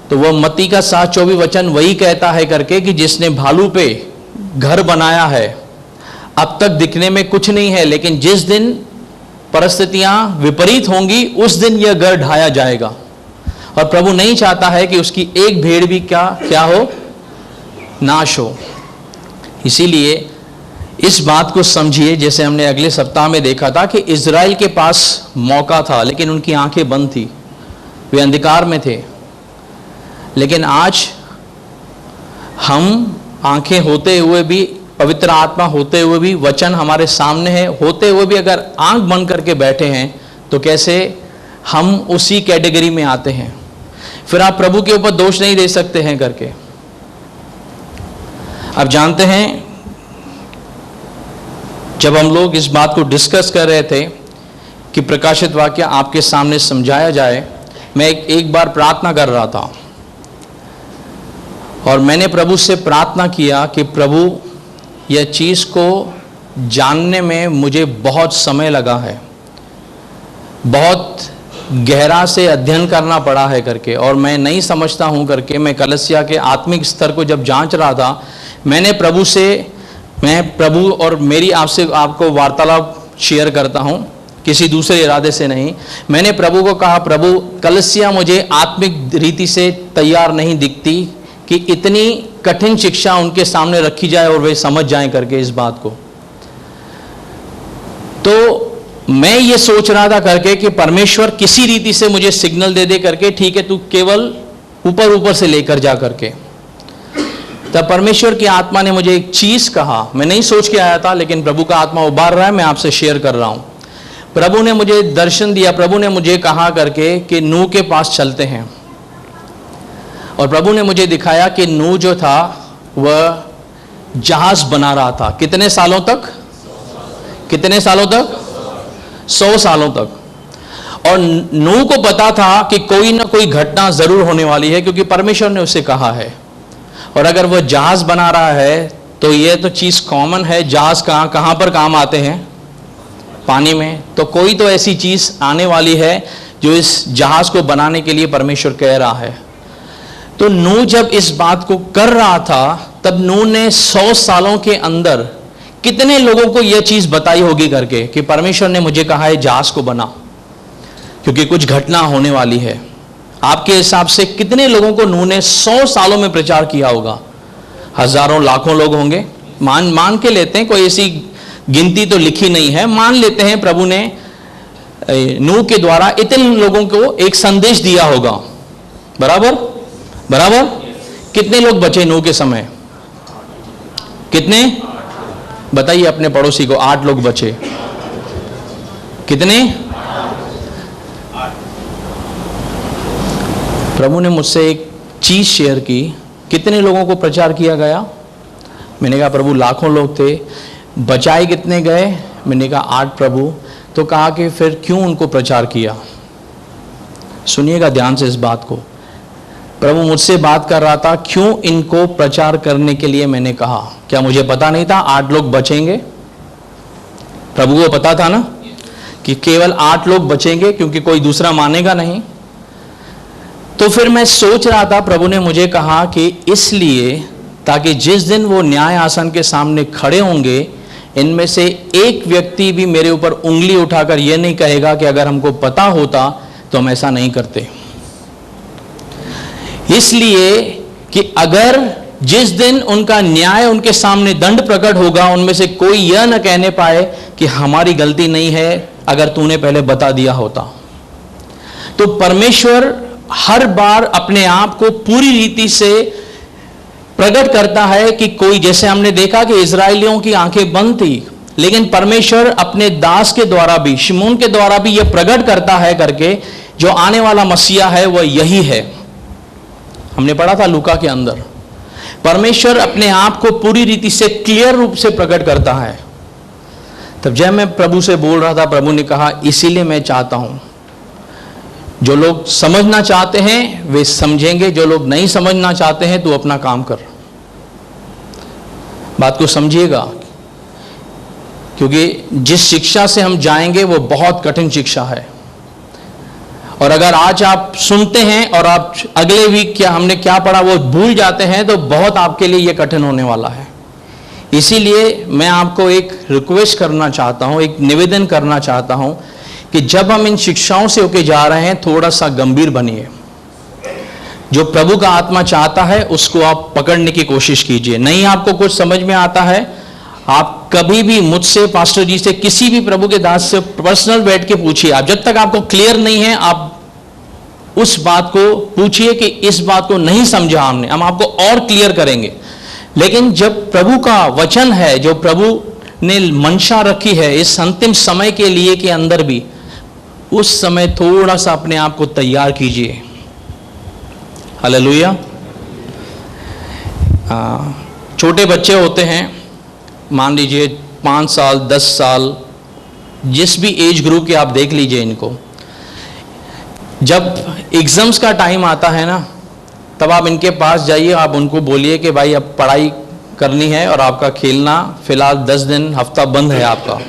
तो वह मत्ती का 7:24 वचन वही कहता है करके कि जिसने भालू पे घर बनाया है, अब तक दिखने में कुछ नहीं है, लेकिन जिस दिन परिस्थितियां विपरीत होंगी उस दिन यह घर ढाया जाएगा। और प्रभु नहीं चाहता है कि उसकी एक भेड़ भी क्या हो, नाश हो। इसीलिए इस बात को समझिए, जैसे हमने अगले सप्ताह में देखा था कि इज़राइल के पास मौका था लेकिन उनकी आंखें बंद थी, वे अंधकार में थे। लेकिन आज हम आंखें होते हुए भी, पवित्र आत्मा होते हुए भी, वचन हमारे सामने है होते हुए भी अगर आंख बंद करके बैठे हैं तो कैसे हम उसी कैटेगरी में आते हैं। फिर आप प्रभु के ऊपर दोष नहीं दे सकते हैं करके। आप जानते हैं जब हम लोग इस बात को डिस्कस कर रहे थे कि प्रकाशित वाक्य आपके सामने समझाया जाए, मैं एक बार प्रार्थना कर रहा था और मैंने प्रभु से प्रार्थना किया कि प्रभु यह चीज़ को जानने में मुझे बहुत समय लगा है, बहुत गहरा से अध्ययन करना पड़ा है करके, और मैं नहीं समझता हूं करके। मैं कलसिया के आत्मिक स्तर को जब जांच रहा था, मैंने प्रभु से, मैं प्रभु और मेरी आपको वार्तालाप शेयर करता हूं, किसी दूसरे इरादे से नहीं। मैंने प्रभु को कहा, प्रभु कलसिया मुझे आत्मिक रीति से तैयार नहीं दिखती कि इतनी कठिन शिक्षा उनके सामने रखी जाए और वे समझ जाएं करके इस बात को। तो मैं ये सोच रहा था करके कि परमेश्वर किसी रीति से मुझे सिग्नल दे दे करके, ठीक है तू केवल ऊपर ऊपर से लेकर जा करके। तब परमेश्वर की आत्मा ने मुझे एक चीज कहा, मैं नहीं सोच के आया था, लेकिन प्रभु का आत्मा उबार रहा है, मैं आपसे शेयर कर रहा हूं। प्रभु ने मुझे दर्शन दिया, प्रभु ने मुझे कहा करके कि नूह के पास चलते हैं। और प्रभु ने मुझे दिखाया कि नूह जो था वह जहाज बना रहा था। कितने सालों तक? कितने सालों तक? 100 सालों तक। और नूह को पता था कि कोई ना कोई घटना जरूर होने वाली है, क्योंकि परमेश्वर ने उसे कहा है। और अगर वह जहाज बना रहा है तो यह तो चीज कॉमन है, जहाज कहां पर काम आते हैं? पानी में। तो कोई तो ऐसी चीज आने वाली है जो इस जहाज को बनाने के लिए परमेश्वर कह रहा है। तो नूह जब इस बात को कर रहा था, तब नूह ने 100 सालों के अंदर कितने लोगों को यह चीज बताई होगी करके कि परमेश्वर ने मुझे कहा है जहाज को बना, क्योंकि कुछ घटना होने वाली है। आपके हिसाब से कितने लोगों को नूह ने 100 सालों में प्रचार किया होगा? हजारों लाखों लोग होंगे। मान के लेते हैं, कोई ऐसी गिनती तो लिखी नहीं है, मान लेते हैं प्रभु ने नूह के द्वारा इतने लोगों को एक संदेश दिया होगा। बराबर बराबर। कितने लोग बचे नूह के समय? कितने? बताइए अपने पड़ोसी को। 8 लोग बचे। कितने? प्रभु ने मुझसे एक चीज शेयर की, कितने लोगों को प्रचार किया गया? मैंने कहा प्रभु लाखों लोग थे। बचाए कितने गए? मैंने कहा 8 प्रभु। तो कहा कि फिर क्यों उनको प्रचार किया? सुनिएगा ध्यान से इस बात को। प्रभु मुझसे बात कर रहा था, क्यों इनको प्रचार करने के लिए मैंने कहा। क्या मुझे पता नहीं था 8 लोग बचेंगे? प्रभु को पता था ना कि केवल 8 लोग बचेंगे, क्योंकि कोई दूसरा मानेगा नहीं। तो फिर मैं सोच रहा था, प्रभु ने मुझे कहा कि इसलिए ताकि जिस दिन वो न्याय आसन के सामने खड़े होंगे, इनमें से एक व्यक्ति भी मेरे ऊपर उंगली उठाकर यह नहीं कहेगा कि अगर हमको पता होता तो हम ऐसा नहीं करते। इसलिए कि अगर जिस दिन उनका न्याय, उनके सामने दंड प्रकट होगा, उनमें से कोई यह न कहने पाए कि हमारी गलती नहीं है, अगर तूने पहले बता दिया होता। तो परमेश्वर हर बार अपने आप को पूरी रीति से प्रकट करता है कि कोई, जैसे हमने देखा कि इजराइलियों की आंखें बंद थी, लेकिन परमेश्वर अपने दास के द्वारा भी, शिमोन के द्वारा भी यह प्रकट करता है करके जो आने वाला मसीहा है वह यही है। हमने पढ़ा था लूका के अंदर, परमेश्वर अपने आप को पूरी रीति से क्लियर रूप से प्रकट करता है। तब जब मैं प्रभु से बोल रहा था, प्रभु ने कहा इसीलिए मैं चाहता हूं जो लोग समझना चाहते हैं वे समझेंगे, जो लोग नहीं समझना चाहते हैं तू अपना काम कर। बात को समझिएगा, क्योंकि जिस शिक्षा से हम जाएंगे वो बहुत कठिन शिक्षा है। और अगर आज आप सुनते हैं और आप अगले वीक हमने क्या पढ़ा वो भूल जाते हैं, तो बहुत आपके लिए यह कठिन होने वाला है। इसीलिए मैं आपको एक रिक्वेस्ट करना चाहता हूं, एक निवेदन करना चाहता हूं कि जब हम इन शिक्षाओं से होके जा रहे हैं, थोड़ा सा गंभीर बनिए। जो प्रभु का आत्मा चाहता है उसको आप पकड़ने की कोशिश कीजिए। नहीं आपको कुछ समझ में आता है, आप कभी भी मुझसे, पास्टर जी से, किसी भी प्रभु के दास से पर्सनल बैठ के पूछिए। आप जब तक आपको क्लियर नहीं है, आप उस बात को पूछिए कि इस बात को नहीं समझा हमने, हम आपको और क्लियर करेंगे। लेकिन जब प्रभु का वचन है, जो प्रभु ने मंशा रखी है इस अंतिम समय के लिए के अंदर भी, उस समय थोड़ा सा अपने आप को तैयार कीजिए। हालेलुया। छोटे बच्चे होते हैं, मान लीजिए 5 साल 10 साल, जिस भी एज ग्रुप के आप देख लीजिए इनको, जब एग्जाम्स का टाइम आता है ना, तब आप इनके पास जाइए, आप उनको बोलिए कि भाई अब पढ़ाई करनी है और आपका खेलना फिलहाल 10 दिन हफ्ता बंद है आपका।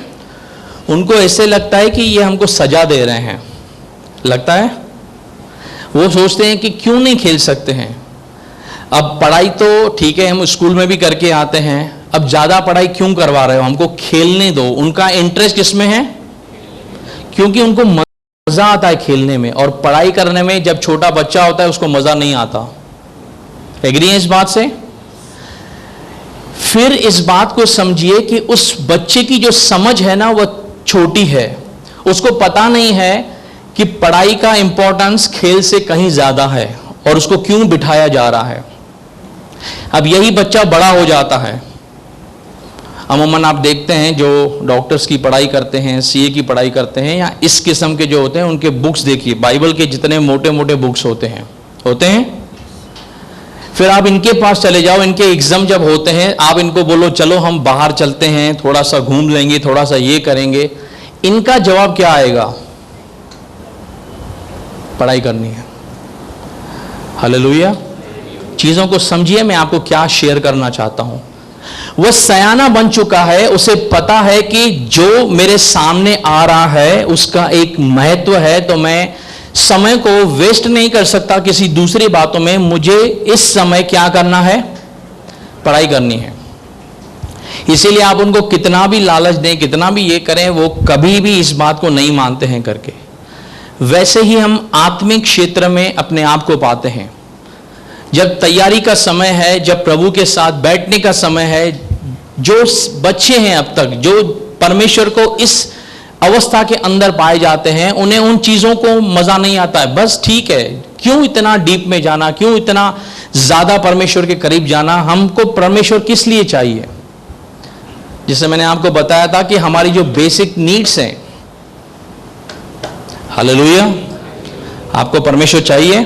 उनको ऐसे लगता है कि ये हमको सजा दे रहे हैं, लगता है। वो सोचते हैं कि क्यों नहीं खेल सकते हैं। अब पढ़ाई तो ठीक है, हम स्कूल में भी करके आते हैं, अब ज़्यादा पढ़ाई क्यों करवा रहे हो, हमको खेलने दो। उनका इंटरेस्ट किसमें है? क्योंकि उनको मज़ा आता है खेलने में, और पढ़ाई करने में जब छोटा बच्चा होता है उसको मज़ा नहीं आता। एग्री हैं इस बात से? फिर इस बात को समझिए कि उस बच्चे की जो समझ है ना वह छोटी है, उसको पता नहीं है कि पढ़ाई का इंपॉर्टेंस खेल से कहीं ज़्यादा है और उसको क्यों बिठाया जा रहा है। अब यही बच्चा बड़ा हो जाता है। अमूमन आप देखते हैं जो डॉक्टर्स की पढ़ाई करते हैं, सीए की पढ़ाई करते हैं, या इस किस्म के जो होते हैं उनके बुक्स देखिए, बाइबल के जितने मोटे मोटे बुक्स होते हैं फिर आप इनके पास चले जाओ, इनके एग्जाम जब होते हैं, आप इनको बोलो चलो हम बाहर चलते हैं, थोड़ा सा घूम लेंगे, थोड़ा सा ये करेंगे, इनका जवाब क्या आएगा? पढ़ाई करनी है। हालेलुया। चीजों को समझिए, मैं आपको क्या शेयर करना चाहता हूं। वह सयाना बन चुका है, उसे पता है कि जो मेरे सामने आ रहा है उसका एक महत्व है, तो मैं समय को वेस्ट नहीं कर सकता किसी दूसरी बातों में। मुझे इस समय क्या करना है? पढ़ाई करनी है। इसीलिए आप उनको कितना भी लालच दें, कितना भी ये करें, वो कभी भी इस बात को नहीं मानते हैं करके। वैसे ही हम आत्मिक क्षेत्र में अपने आप को पाते हैं। जब तैयारी का समय है, जब प्रभु के साथ बैठने का समय है, जो बच्चे हैं अब तक, जो परमेश्वर को इस अवस्था के अंदर पाए जाते हैं, उन्हें उन चीजों को मजा नहीं आता है। बस ठीक है, क्यों इतना डीप में जाना, क्यों इतना ज्यादा परमेश्वर के करीब जाना? हमको परमेश्वर किस लिए चाहिए? जैसे मैंने आपको बताया था कि हमारी जो बेसिक नीड्स हैं, हालेलुया, आपको परमेश्वर चाहिए?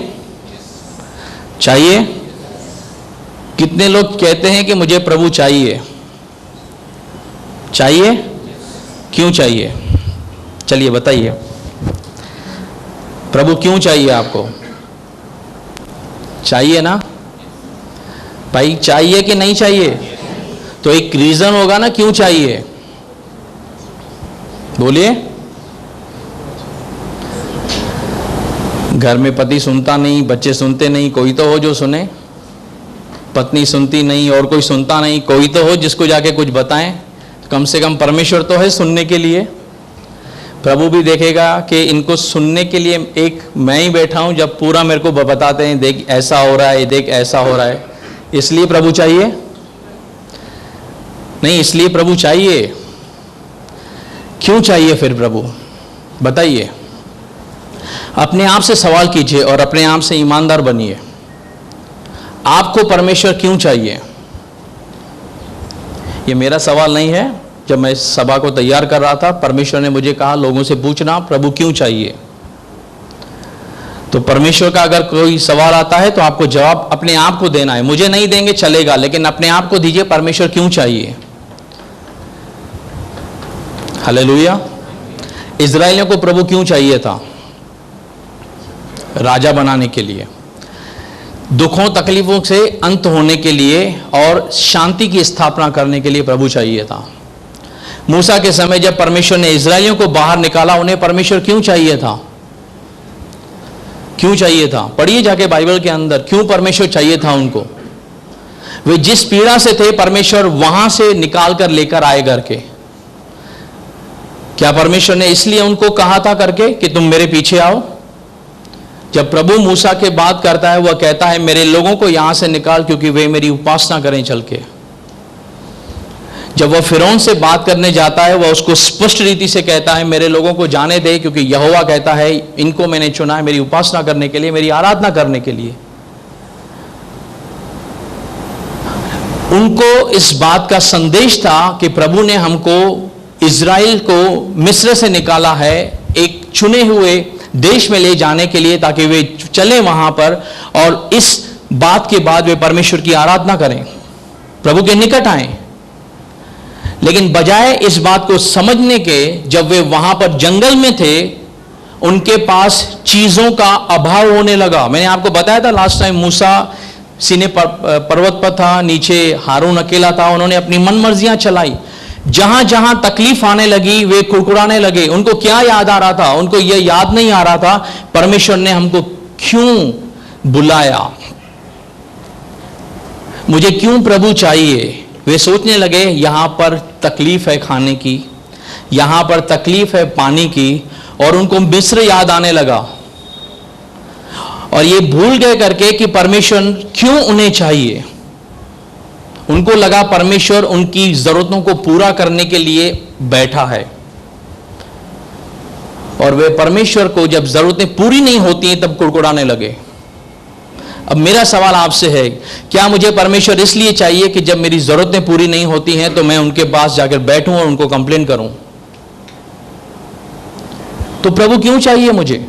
चाहिए? कितने लोग कहते हैं कि मुझे प्रभु चाहिए? चाहिए? क्यों चाहिए? चलिए बताइए, प्रभु क्यों चाहिए आपको? चाहिए ना भाई? चाहिए कि नहीं चाहिए? तो एक रीजन होगा ना क्यों चाहिए, बोलिए। घर में पति सुनता नहीं, बच्चे सुनते नहीं, कोई तो हो जो सुने। पत्नी सुनती नहीं और कोई सुनता नहीं, कोई तो हो जिसको जाके कुछ बताएं। कम से कम परमेश्वर तो है सुनने के लिए। प्रभु भी देखेगा कि इनको सुनने के लिए एक मैं ही बैठा हूं, जब पूरा मेरे को बताते हैं, देख ऐसा हो रहा है, देख ऐसा हो रहा है। इसलिए प्रभु चाहिए? नहीं, इसलिए प्रभु चाहिए। क्यों चाहिए फिर प्रभु? बताइए। अपने आप से सवाल कीजिए और अपने आप से ईमानदार बनिए। आपको परमेश्वर क्यों चाहिए? ये मेरा सवाल नहीं है। जब मैं इस सभा को तैयार कर रहा था, परमेश्वर ने मुझे कहा लोगों से पूछना प्रभु क्यों चाहिए। तो परमेश्वर का अगर कोई सवाल आता है तो आपको जवाब अपने आप को देना है। मुझे नहीं देंगे चलेगा, लेकिन अपने आप को दीजिए, परमेश्वर क्यों चाहिए। हालेलुया। इजराइलियों को प्रभु क्यों चाहिए था? राजा बनाने के लिए, दुखों तकलीफों से अंत होने के लिए और शांति की स्थापना करने के लिए प्रभु चाहिए था। मूसा के समय जब परमेश्वर ने इजराइलियों को बाहर निकाला, उन्हें परमेश्वर क्यों चाहिए था? क्यों चाहिए था? पढ़िए जाके बाइबल के अंदर, क्यों परमेश्वर चाहिए था उनको। वे जिस पीड़ा से थे, परमेश्वर वहां से निकाल कर लेकर आए करके। क्या परमेश्वर ने इसलिए उनको कहा था करके कि तुम मेरे पीछे आओ? जब प्रभु मूसा के बात करता है, वह कहता है मेरे लोगों को यहां से निकाल, क्योंकि वे मेरी उपासना करें चल के। जब वह फिरौन से बात करने जाता है, वह उसको स्पष्ट रीति से कहता है मेरे लोगों को जाने दे, क्योंकि यहोवा कहता है इनको मैंने चुना है मेरी उपासना करने के लिए, मेरी आराधना करने के लिए। उनको इस बात का संदेश था कि प्रभु ने हमको, इजराइल को मिस्र से निकाला है एक चुने हुए देश में ले जाने के लिए, ताकि वे चले वहां पर और इस बात के बाद वे परमेश्वर की आराधना करें, प्रभु के निकट आए। लेकिन बजाय इस बात को समझने के, जब वे वहां पर जंगल में थे, उनके पास चीजों का अभाव होने लगा। मैंने आपको बताया था लास्ट टाइम, मूसा सीने पर्वत पर था, नीचे हारून अकेला था। उन्होंने अपनी मनमर्जियां चलाई। जहां जहां तकलीफ आने लगी, वे कुड़कुड़ाने लगे। उनको क्या याद आ रहा था? उनको यह याद नहीं आ रहा था परमेश्वर ने हमको क्यों बुलाया, मुझे क्यों प्रभु चाहिए। वे सोचने लगे यहां पर तकलीफ है खाने की, यहां पर तकलीफ है पानी की, और उनको मिस्र याद आने लगा। और ये भूल गए करके कि परमेश्वर क्यों उन्हें चाहिए। उनको लगा परमेश्वर उनकी जरूरतों को पूरा करने के लिए बैठा है, और वे परमेश्वर को जब जरूरतें पूरी नहीं होती हैं तब कुड़कुड़ाने लगे। अब मेरा सवाल आपसे है, क्या मुझे परमेश्वर इसलिए चाहिए कि जब मेरी जरूरतें पूरी नहीं होती हैं तो मैं उनके पास जाकर बैठूं और उनको कंप्लेन करूं? तो प्रभु क्यों चाहिए मुझे?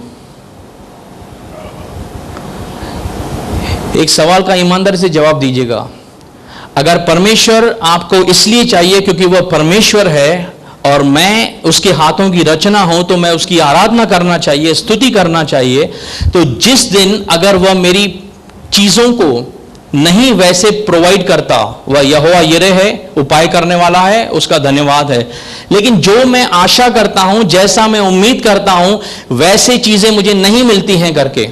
एक सवाल का ईमानदारी से जवाब दीजिएगा। अगर परमेश्वर आपको इसलिए चाहिए क्योंकि वह परमेश्वर है और मैं उसके हाथों की रचना हूं, तो मैं उसकी आराधना करना चाहिए, स्तुति करना चाहिए, तो जिस दिन अगर वह मेरी चीजों को नहीं वैसे प्रोवाइड करता, वह यहोवा यिरे है, उपाय करने वाला है, उसका धन्यवाद है। लेकिन जो मैं आशा करता हूं, जैसा मैं उम्मीद करता हूं, वैसे चीजें मुझे नहीं मिलती हैं करके,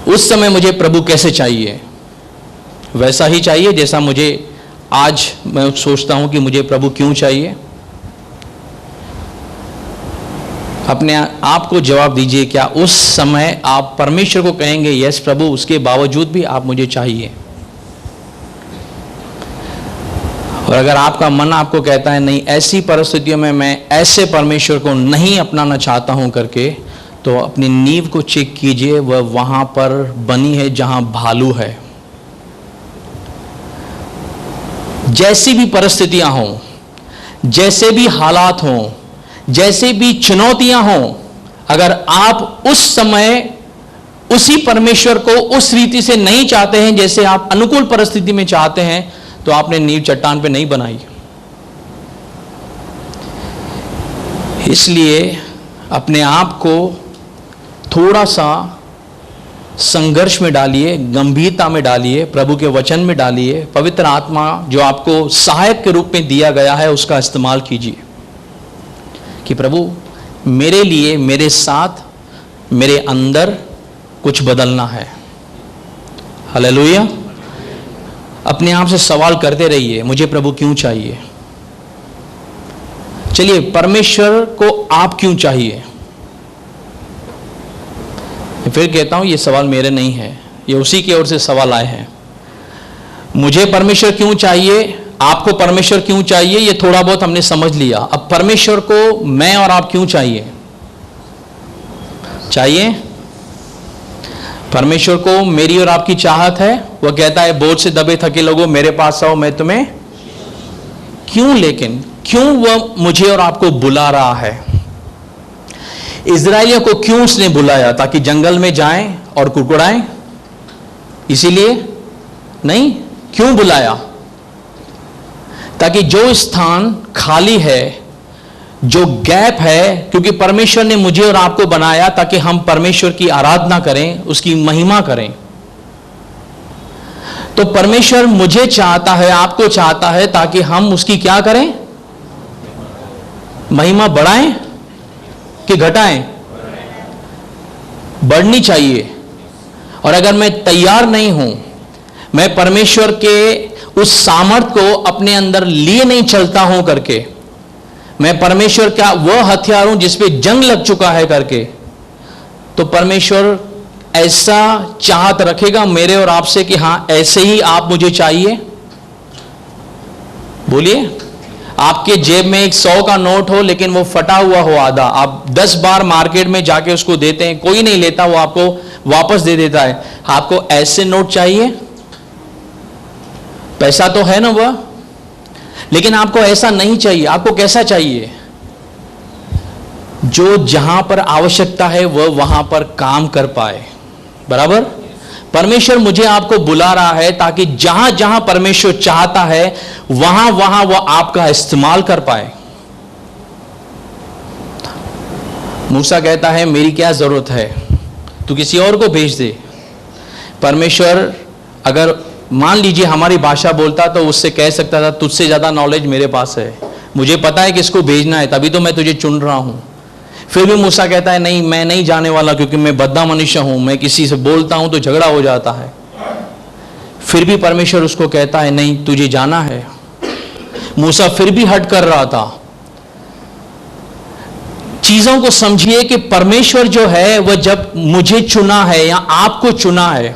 उस समय मुझे प्रभु कैसे चाहिए? वैसा ही चाहिए जैसा मुझे आज मैं सोचता हूं कि मुझे प्रभु क्यों चाहिए। अपने आप को जवाब दीजिए, क्या उस समय आप परमेश्वर को कहेंगे यस प्रभु, उसके बावजूद भी आप मुझे चाहिए? और अगर आपका मन आपको कहता है नहीं, ऐसी परिस्थितियों में मैं ऐसे परमेश्वर को नहीं अपनाना चाहता हूं करके, तो अपनी नींव को चेक कीजिए, वह वहां पर बनी है जहां भालू है। जैसी भी परिस्थितियां हों, जैसे भी हालात हों, जैसे भी चुनौतियां हों, अगर आप उस समय उसी परमेश्वर को उस रीति से नहीं चाहते हैं जैसे आप अनुकूल परिस्थिति में चाहते हैं, तो आपने नींव चट्टान पे नहीं बनाई। इसलिए अपने आप को थोड़ा सा संघर्ष में डालिए, गंभीरता में डालिए, प्रभु के वचन में डालिए। पवित्र आत्मा जो आपको सहायक के रूप में दिया गया है उसका इस्तेमाल कीजिए कि प्रभु मेरे लिए, मेरे साथ, मेरे अंदर कुछ बदलना है। हालेलुया। अपने आप से सवाल करते रहिए, मुझे प्रभु क्यों चाहिए? चलिए, परमेश्वर को आप क्यों चाहिए? फिर कहता हूं ये सवाल मेरे नहीं है, ये उसी की ओर से सवाल आए हैं। मुझे परमेश्वर क्यों चाहिए, आपको परमेश्वर क्यों चाहिए, ये थोड़ा बहुत हमने समझ लिया। अब परमेश्वर को मैं और आप क्यों चाहिए? परमेश्वर को मेरी और आपकी चाहत है। वह कहता है बोझ से दबे थके लोगों मेरे पास आओ, मैं तुम्हें क्यों, लेकिन क्यों वह मुझे और आपको बुला रहा है? इजराइलियों को क्यों उसने बुलाया? ताकि जंगल में जाएं और कुड़कुड़ाएं? इसीलिए नहीं। क्यों बुलाया? ताकि जो स्थान खाली है, जो गैप है, क्योंकि परमेश्वर ने मुझे और आपको बनाया ताकि हम परमेश्वर की आराधना करें, उसकी महिमा करें। तो परमेश्वर मुझे चाहता है, आपको चाहता है, ताकि हम उसकी क्या करें? महिमा बढ़ाएं कि घटाएं? बढ़नी चाहिए। और अगर मैं तैयार नहीं हूं, मैं परमेश्वर के उस सामर्थ को अपने अंदर लिए नहीं चलता हूं करके, मैं परमेश्वर का वह हथियार हूं जिसपे जंग लग चुका है करके, तो परमेश्वर ऐसा चाहत रखेगा मेरे और आपसे कि हां ऐसे ही आप मुझे चाहिए? बोलिए। आपके जेब में एक 100 का नोट हो लेकिन वो फटा हुआ हो आधा, आप 10 बार मार्केट में जाके उसको देते हैं, कोई नहीं लेता, वो आपको वापस दे देता है। आपको ऐसे नोट चाहिए? पैसा तो है ना वह, लेकिन आपको ऐसा नहीं चाहिए। आपको कैसा चाहिए? जो जहां पर आवश्यकता है वह वहां पर काम कर पाए। बराबर। परमेश्वर मुझे आपको बुला रहा है ताकि जहां जहां परमेश्वर चाहता है वहां वहां वह आपका इस्तेमाल कर पाए। मूसा कहता है मेरी क्या जरूरत है, तू किसी और को भेज दे। परमेश्वर अगर मान लीजिए हमारी भाषा बोलता तो उससे कह सकता था तुझसे ज्यादा नॉलेज मेरे पास है, मुझे पता है किसको भेजना है, तभी तो मैं तुझे चुन रहा हूं। फिर भी मूसा कहता है नहीं, मैं नहीं जाने वाला क्योंकि मैं बद्दा मनुष्य हूं, मैं किसी से बोलता हूं तो झगड़ा हो जाता है। फिर भी परमेश्वर उसको कहता है नहीं, तुझे जाना है। मूसा फिर भी हट कर रहा था। चीजों को समझिए कि परमेश्वर जो है वह जब मुझे चुना है या आपको चुना है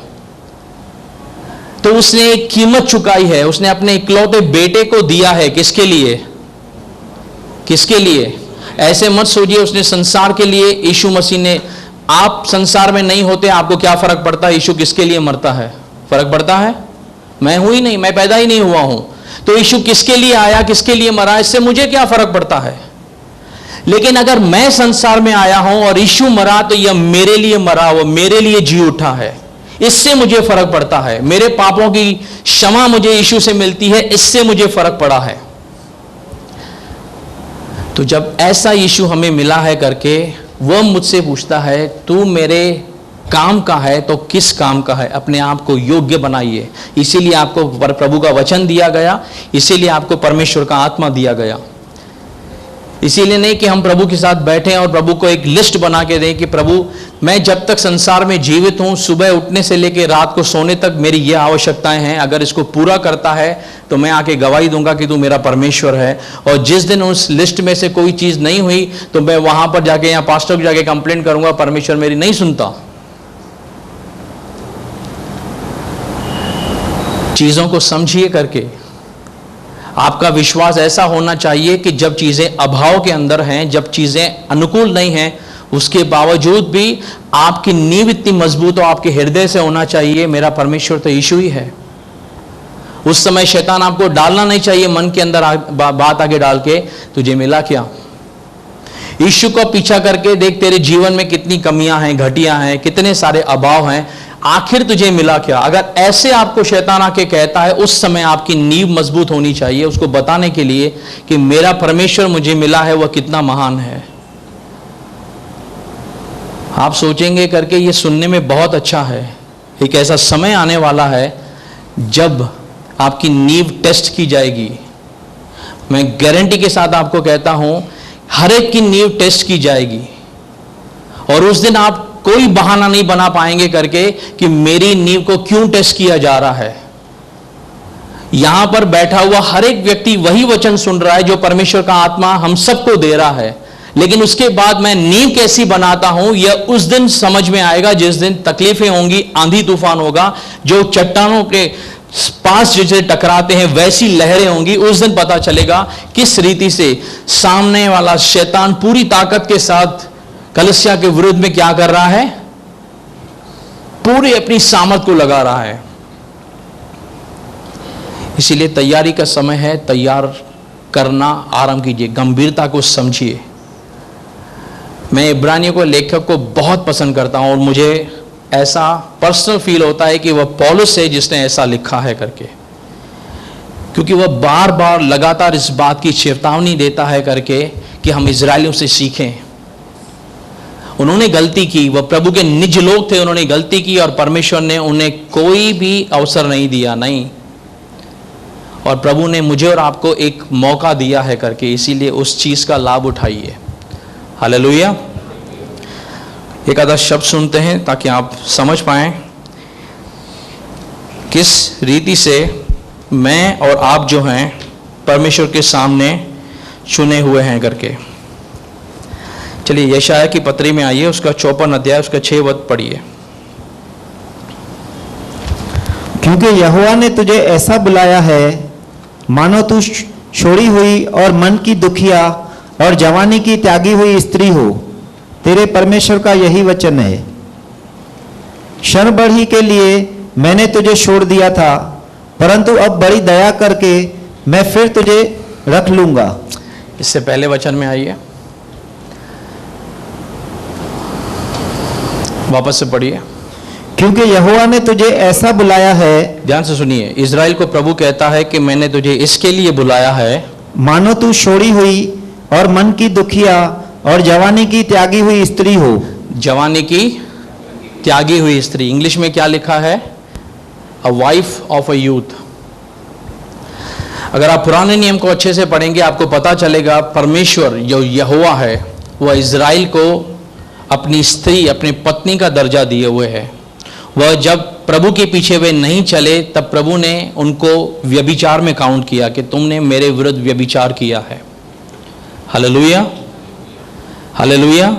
तो उसने एक कीमत चुकाई है। उसने अपने इकलौते बेटे को दिया है। किसके लिए? किसके लिए? ऐसे मत सोचिए उसने संसार के लिए, यीशु मसीह ने आप संसार में नहीं होते, आपको क्या फर्क पड़ता है यीशु किसके लिए मरता है? फर्क पड़ता है? मैं हूं ही नहीं, मैं पैदा ही नहीं हुआ हूं, तो यीशु किसके लिए आया, किसके लिए मरा, इससे मुझे क्या फर्क पड़ता है? लेकिन अगर मैं संसार में आया हूं और यीशु मरा, तो यह मेरे लिए मरा, वो मेरे लिए जी उठा है, इससे मुझे फर्क पड़ता है। मेरे पापों की क्षमा मुझे यीशु से मिलती है, इससे मुझे फर्क पड़ा है। तो जब ऐसा यीशु हमें मिला है करके, वह मुझसे पूछता है तू मेरे काम का है तो किस काम का है? अपने आप को योग्य बनाइए। इसीलिए आपको प्रभु का वचन दिया गया, इसीलिए आपको परमेश्वर का आत्मा दिया गया। इसीलिए नहीं कि हम प्रभु के साथ बैठें और प्रभु को एक लिस्ट बना के दें कि प्रभु मैं जब तक संसार में जीवित हूं, सुबह उठने से लेकर रात को सोने तक मेरी ये आवश्यकताएं हैं, अगर इसको पूरा करता है तो मैं आके गवाही दूंगा कि तू मेरा परमेश्वर है। और जिस दिन उस लिस्ट में से कोई चीज नहीं हुई तो मैं वहां पर जाके या पास्टर को जाके कंप्लेंट करूंगा, परमेश्वर मेरी नहीं सुनता। चीजों को समझिए करके आपका विश्वास ऐसा होना चाहिए कि जब चीजें अभाव के अंदर हैं, जब चीजें अनुकूल नहीं हैं, उसके बावजूद भी आपकी नींव इतनी मजबूत हो, आपके हृदय से होना चाहिए मेरा परमेश्वर तो यीशु ही है। उस समय शैतान आपको डालना नहीं चाहिए मन के अंदर बात आगे डाल के तुझे मिला क्या। यीशु को पीछा करके देख तेरे जीवन में कितनी कमियां हैं, घटियां हैं, कितने सारे अभाव हैं, आखिर तुझे मिला क्या। अगर ऐसे आपको शैतान आके कहता है, उस समय आपकी नींव मजबूत होनी चाहिए उसको बताने के लिए कि मेरा परमेश्वर मुझे मिला है, वह कितना महान है। आप सोचेंगे करके ये सुनने में बहुत अच्छा है। एक ऐसा समय आने वाला है जब आपकी नींव टेस्ट की जाएगी। मैं गारंटी के साथ आपको कहता हूं, हर एक की नींव टेस्ट की जाएगी और उस दिन आप कोई बहाना नहीं बना पाएंगे करके कि मेरी नींव को क्यों टेस्ट किया जा रहा है। यहां पर बैठा हुआ हर एक व्यक्ति वही वचन सुन रहा है जो परमेश्वर का आत्मा हम सबको दे रहा है, लेकिन उसके बाद मैं नींव कैसी बनाता हूं यह उस दिन समझ में आएगा जिस दिन तकलीफें होंगी, आंधी तूफान होगा, जो चट्टानों के पास जैसे टकराते हैं वैसी लहरें होंगी। उस दिन पता चलेगा किस रीति से सामने वाला शैतान पूरी ताकत के साथ कलीसिया के विरुद्ध में क्या कर रहा है, पूरी अपनी सामर्थ को लगा रहा है। इसीलिए तैयारी का समय है, तैयार करना आरंभ कीजिए, गंभीरता को समझिए। मैं इब्रानियों को लेखक को बहुत पसंद करता हूं और मुझे ऐसा पर्सनल फील होता है कि वह पौलुस है जिसने ऐसा लिखा है करके, क्योंकि वह बार बार लगातार इस बात की चेतावनी देता है करके कि हम इजरायलियों से सीखें। उन्होंने गलती की, वह प्रभु के निज लोग थे, उन्होंने गलती की और परमेश्वर ने उन्हें कोई भी अवसर नहीं दिया, नहीं। और प्रभु ने मुझे और आपको एक मौका दिया है करके, इसीलिए उस चीज का लाभ उठाइए। हालेलुया। एक आधा शब्द सुनते हैं ताकि आप समझ पाएं किस रीति से मैं और आप जो हैं परमेश्वर के सामने चुने हुए हैं करके। चलिए यशायाह की पत्री में आइए, उसका 54 अध्याय उसका 6 वचन पढ़िए। क्योंकि यहोवा ने तुझे ऐसा बुलाया है मानो तू छोड़ी हुई और मन की दुखिया और जवानी की त्यागी हुई स्त्री हो। तेरे परमेश्वर का यही वचन है। क्षण भर ही के लिए मैंने तुझे छोड़ दिया था, परंतु अब बड़ी दया करके मैं फिर तुझे रख लूंगा। इससे पहले वचन में आइए, वापस से पढ़िए। क्योंकि यहोवा ने तुझे ऐसा बुलाया है, ध्यान से सुनिए, इजराइल को प्रभु कहता है कि मैंने तुझे इसके लिए बुलाया है मानो तू छोड़ी हुई और मन की दुखिया और जवानी की त्यागी हुई स्त्री हो। जवानी की त्यागी हुई स्त्री, इंग्लिश में क्या लिखा है, a wife of a youth. अगर आप पुराने नियम को अच्छे से पढ़ेंगे आपको पता चलेगा परमेश्वर जो यहोवा है वह इजराइल को अपनी स्त्री, अपनी पत्नी का दर्जा दिए हुए है। वह जब प्रभु के पीछे वे नहीं चले तब प्रभु ने उनको व्यभिचार में काउंट किया कि तुमने मेरे विरुद्ध व्यभिचार किया है। Hallelujah, hallelujah.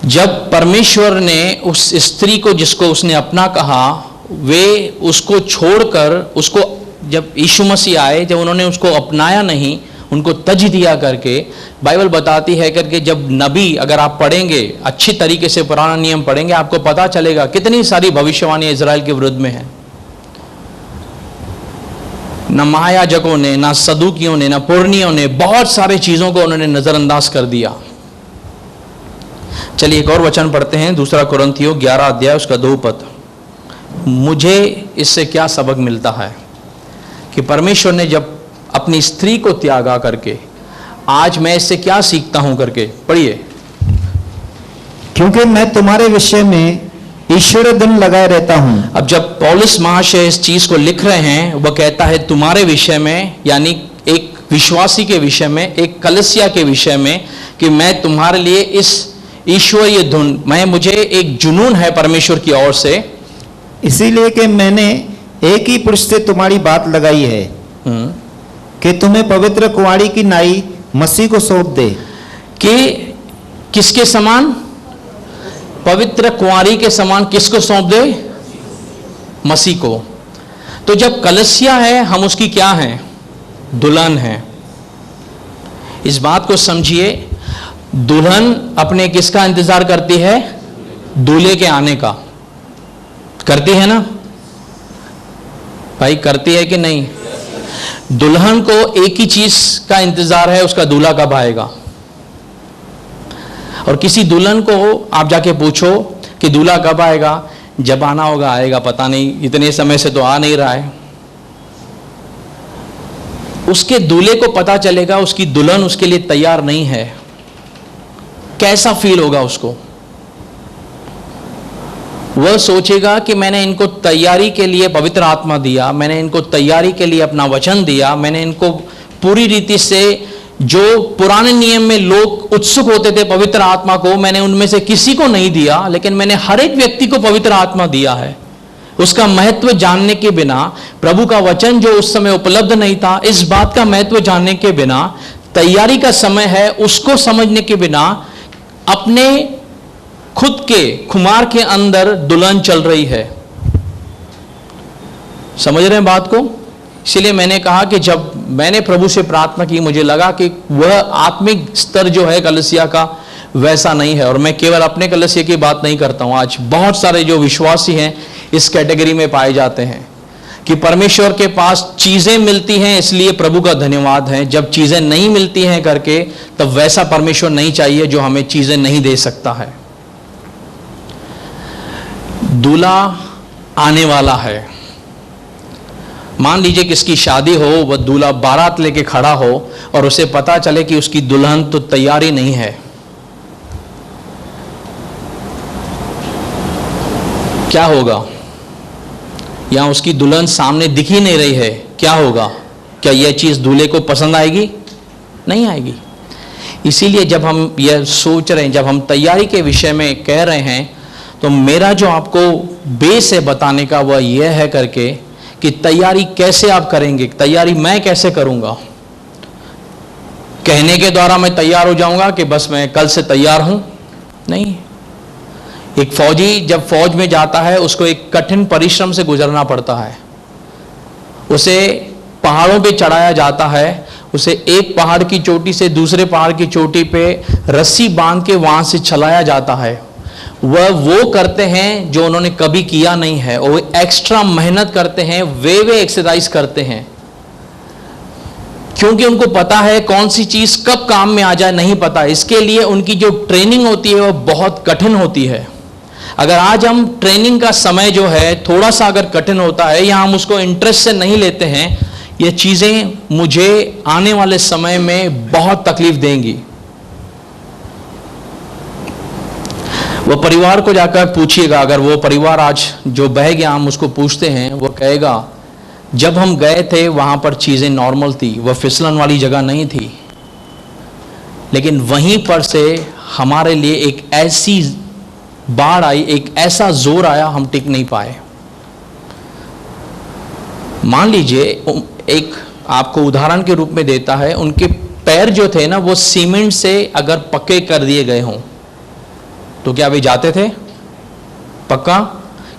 जब परमेश्वर ने उस स्त्री को जिसको उसने अपना कहा, वे उसको छोड़कर, उसको जब यीशु मसीह आए, जब उन्होंने उसको अपनाया नहीं, उनको तज दिया करके बाइबल बताती है करके जब नबी, अगर आप पढ़ेंगे अच्छी तरीके से पुराना नियम पढ़ेंगे, आपको पता चलेगा कितनी सारी भविष्यवाणी इजराइल के विरुद्ध में है। न महायाजकों ने, ना सदूकियों ने, ना पुरनियों ने, बहुत सारे चीजों को उन्होंने नजरअंदाज कर दिया। चलिए एक और वचन पढ़ते हैं, 2 कुरिन्थियों 11 अध्याय उसका 2 पद। मुझे इससे क्या सबक मिलता है कि परमेश्वर ने जब अपनी स्त्री को त्यागा करके, आज मैं इससे क्या सीखता हूं करके, पढ़िए। क्योंकि मैं तुम्हारे विषय में ईश्वर दिन लगाए रहता हूं। अब जब पौलुस महाशय इस चीज को लिख रहे हैं, वह कहता है तुम्हारे विषय में, यानी एक विश्वासी के विषय में, एक कलीसिया के विषय में, कि मैं तुम्हारे लिए इस ईश्वरीय धुन, मुझे एक जुनून है परमेश्वर की ओर से, इसीलिए कि मैंने एक ही पुरुष से तुम्हारी बात लगाई है कि तुम्हें पवित्र कुंवारी की नाई मसीह को सौंप दे। कि किसके समान? पवित्र कुंवारी के समान किसको सौंप दे? मसीह को। तो जब कलीसिया है, हम उसकी क्या हैं? दुल्हन है। इस बात को समझिए, दुल्हन अपने किसका इंतजार करती है? दूल्हे के आने का। करती है ना भाई? करती है कि नहीं? दुल्हन को एक ही चीज का इंतजार है, उसका दूल्हा कब आएगा। और किसी दुल्हन को आप जाके पूछो कि दूल्हा कब आएगा, जब आना होगा आएगा, पता नहीं, इतने समय से तो आ नहीं रहा है। उसके दूल्हे को पता चलेगा उसकी दुल्हन उसके लिए तैयार नहीं है, कैसा फील होगा उसको? वह सोचेगा कि मैंने इनको तैयारी के लिए पवित्र आत्मा दिया, मैंने इनको तैयारी के लिए अपना वचन दिया, मैंने इनको पूरी रीति से, जो पुराने नियम में लोग उत्सुक होते थे पवित्र आत्मा को, मैंने उनमें से किसी को नहीं दिया, लेकिन मैंने हर एक व्यक्ति को पवित्र आत्मा दिया है। उसका महत्व जानने के बिना, प्रभु का वचन जो उस समय उपलब्ध नहीं था, इस बात का महत्व जानने के बिना, तैयारी का समय है उसको समझने के बिना, अपने खुद के खुमार के अंदर दुल्हन चल रही है। समझ रहे हैं बात को? इसलिए मैंने कहा कि जब मैंने प्रभु से प्रार्थना की, मुझे लगा कि वह आत्मिक स्तर जो है कलीसिया का वैसा नहीं है। और मैं केवल अपने कलीसिया की बात नहीं करता हूं, आज बहुत सारे जो विश्वासी हैं इस कैटेगरी में पाए जाते हैं कि परमेश्वर के पास चीजें मिलती हैं, इसलिए प्रभु का धन्यवाद है। जब चीजें नहीं मिलती हैं करके, तब वैसा परमेश्वर नहीं चाहिए जो हमें चीजें नहीं दे सकता है। दूल्हा आने वाला है। मान लीजिए किसकी शादी हो, वह दूल्हा बारात लेके खड़ा हो और उसे पता चले कि उसकी दुल्हन तो तैयार ही नहीं है, क्या होगा? या उसकी दुल्हन सामने दिख ही नहीं रही है, क्या होगा? क्या यह चीज दूल्हे को पसंद आएगी? नहीं आएगी। इसीलिए जब हम यह सोच रहे हैं, जब हम तैयारी के विषय में कह रहे हैं, तो मेरा जो आपको बेस है बताने का वह यह है करके कि तैयारी कैसे आप करेंगे, तैयारी मैं कैसे करूंगा। कहने के द्वारा मैं तैयार हो जाऊंगा कि बस मैं कल से तैयार हूं? नहीं। एक फौजी जब फौज में जाता है, उसको एक कठिन परिश्रम से गुजरना पड़ता है। उसे पहाड़ों पे चढ़ाया जाता है, उसे एक पहाड़ की चोटी से दूसरे पहाड़ की चोटी पे रस्सी बांध के वहां से चलाया जाता है। वह वो करते हैं जो उन्होंने कभी किया नहीं है, और वो एक्स्ट्रा मेहनत करते हैं, वे एक्सरसाइज करते हैं, क्योंकि उनको पता है कौन सी चीज कब काम में आ जाए नहीं पता। इसके लिए उनकी जो ट्रेनिंग होती है वह बहुत कठिन होती है। अगर आज हम ट्रेनिंग का समय जो है थोड़ा सा अगर कठिन होता है या हम उसको इंटरेस्ट से नहीं लेते हैं, ये चीजें मुझे आने वाले समय में बहुत तकलीफ देंगी। वो परिवार को जाकर पूछिएगा, अगर वो परिवार आज जो बह गया, हम उसको पूछते हैं, वो कहेगा जब हम गए थे वहां पर चीजें नॉर्मल थी, वह फिसलन वाली जगह नहीं थी, लेकिन वहीं पर से हमारे लिए एक ऐसी बाढ़ आई, एक ऐसा जोर आया, हम टिक नहीं पाए। मान लीजिए, एक आपको उदाहरण के रूप में देता है, उनके पैर जो थे ना, वो सीमेंट से अगर पक्के कर दिए गए हों तो क्या वे जाते थे? पक्का?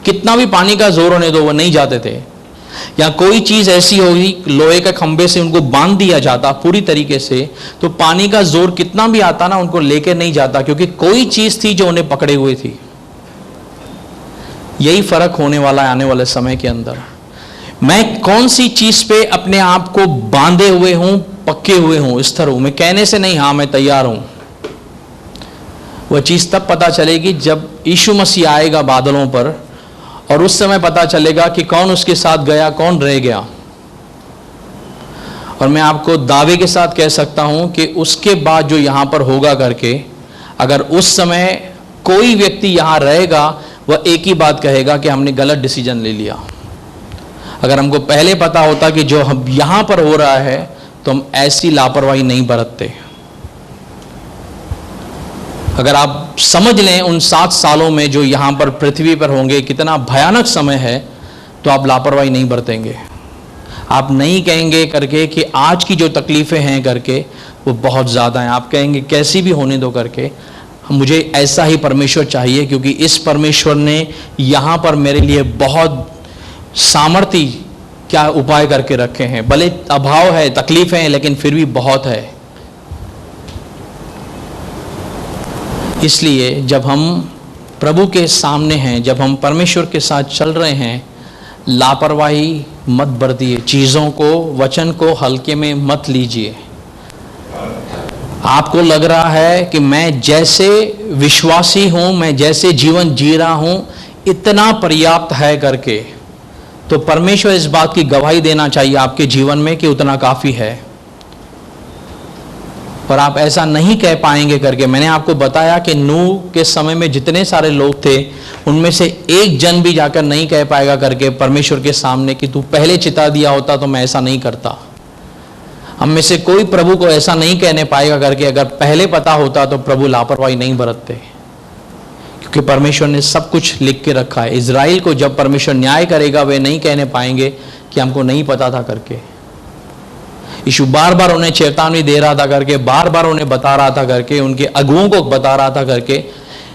कितना भी पानी का जोर होने दो, वो नहीं जाते थे। या कोई चीज ऐसी होगी लोहे के खंभे से उनको बांध दिया जाता पूरी तरीके से, तो पानी का जोर कितना भी आता ना उनको लेके नहीं जाता, क्योंकि कोई चीज थी जो उन्हें पकड़े हुए थी। यही फर्क होने वाला है आने वाले समय के अंदर। मैं कौन सी चीज पे अपने आप को बांधे हुए हूं, पक्के हुए हूं, स्थिर हूं। मैं कहने से नहीं, हां मैं तैयार हूं। वह चीज तब पता चलेगी जब यीशु मसीह आएगा बादलों पर, और उस समय पता चलेगा कि कौन उसके साथ गया, कौन रह गया। और मैं आपको दावे के साथ कह सकता हूं कि उसके बाद जो यहां पर होगा करके, अगर उस समय कोई व्यक्ति यहां रहेगा, वह एक ही बात कहेगा कि हमने गलत डिसीजन ले लिया। अगर हमको पहले पता होता कि जो हम यहां पर हो रहा है, तो हम ऐसी लापरवाही नहीं बरतते। अगर आप समझ लें उन 7 सालों में जो यहां पर पृथ्वी पर होंगे कितना भयानक समय है, तो आप लापरवाही नहीं बरतेंगे। आप नहीं कहेंगे करके कि आज की जो तकलीफें हैं करके वो बहुत ज़्यादा हैं। आप कहेंगे कैसी भी होने दो करके, मुझे ऐसा ही परमेश्वर चाहिए, क्योंकि इस परमेश्वर ने यहाँ पर मेरे लिए बहुत सामर्थ्य क्या उपाय करके रखे हैं। भले अभाव है, तकलीफें हैं, लेकिन फिर भी बहुत है। इसलिए जब हम प्रभु के सामने हैं, जब हम परमेश्वर के साथ चल रहे हैं, लापरवाही मत बरतिए। चीज़ों को, वचन को हल्के में मत लीजिए। आपको लग रहा है कि मैं जैसे विश्वासी हूं, मैं जैसे जीवन जी रहा हूं, इतना पर्याप्त है करके, तो परमेश्वर इस बात की गवाही देना चाहिए आपके जीवन में कि उतना काफ़ी है। पर आप ऐसा नहीं कह पाएंगे करके, मैंने आपको बताया कि नूह के समय में जितने सारे लोग थे, उनमें से एक जन भी जाकर नहीं कह पाएगा करके परमेश्वर के सामने कि तू पहले चिता दिया होता तो मैं ऐसा नहीं करता। हम में से कोई प्रभु को ऐसा नहीं कहने पाएगा करके, अगर पहले पता होता तो प्रभु लापरवाही नहीं बरतते, क्योंकि परमेश्वर ने सब कुछ लिख के रखा है। इजराइल को जब परमेश्वर न्याय करेगा, वे नहीं कहने पाएंगे कि हमको नहीं पता था करके। यीशु बार बार उन्हें चेतावनी दे रहा था करके, बार बार उन्हें बता रहा था करके, उनके अगुओं को बता रहा था करके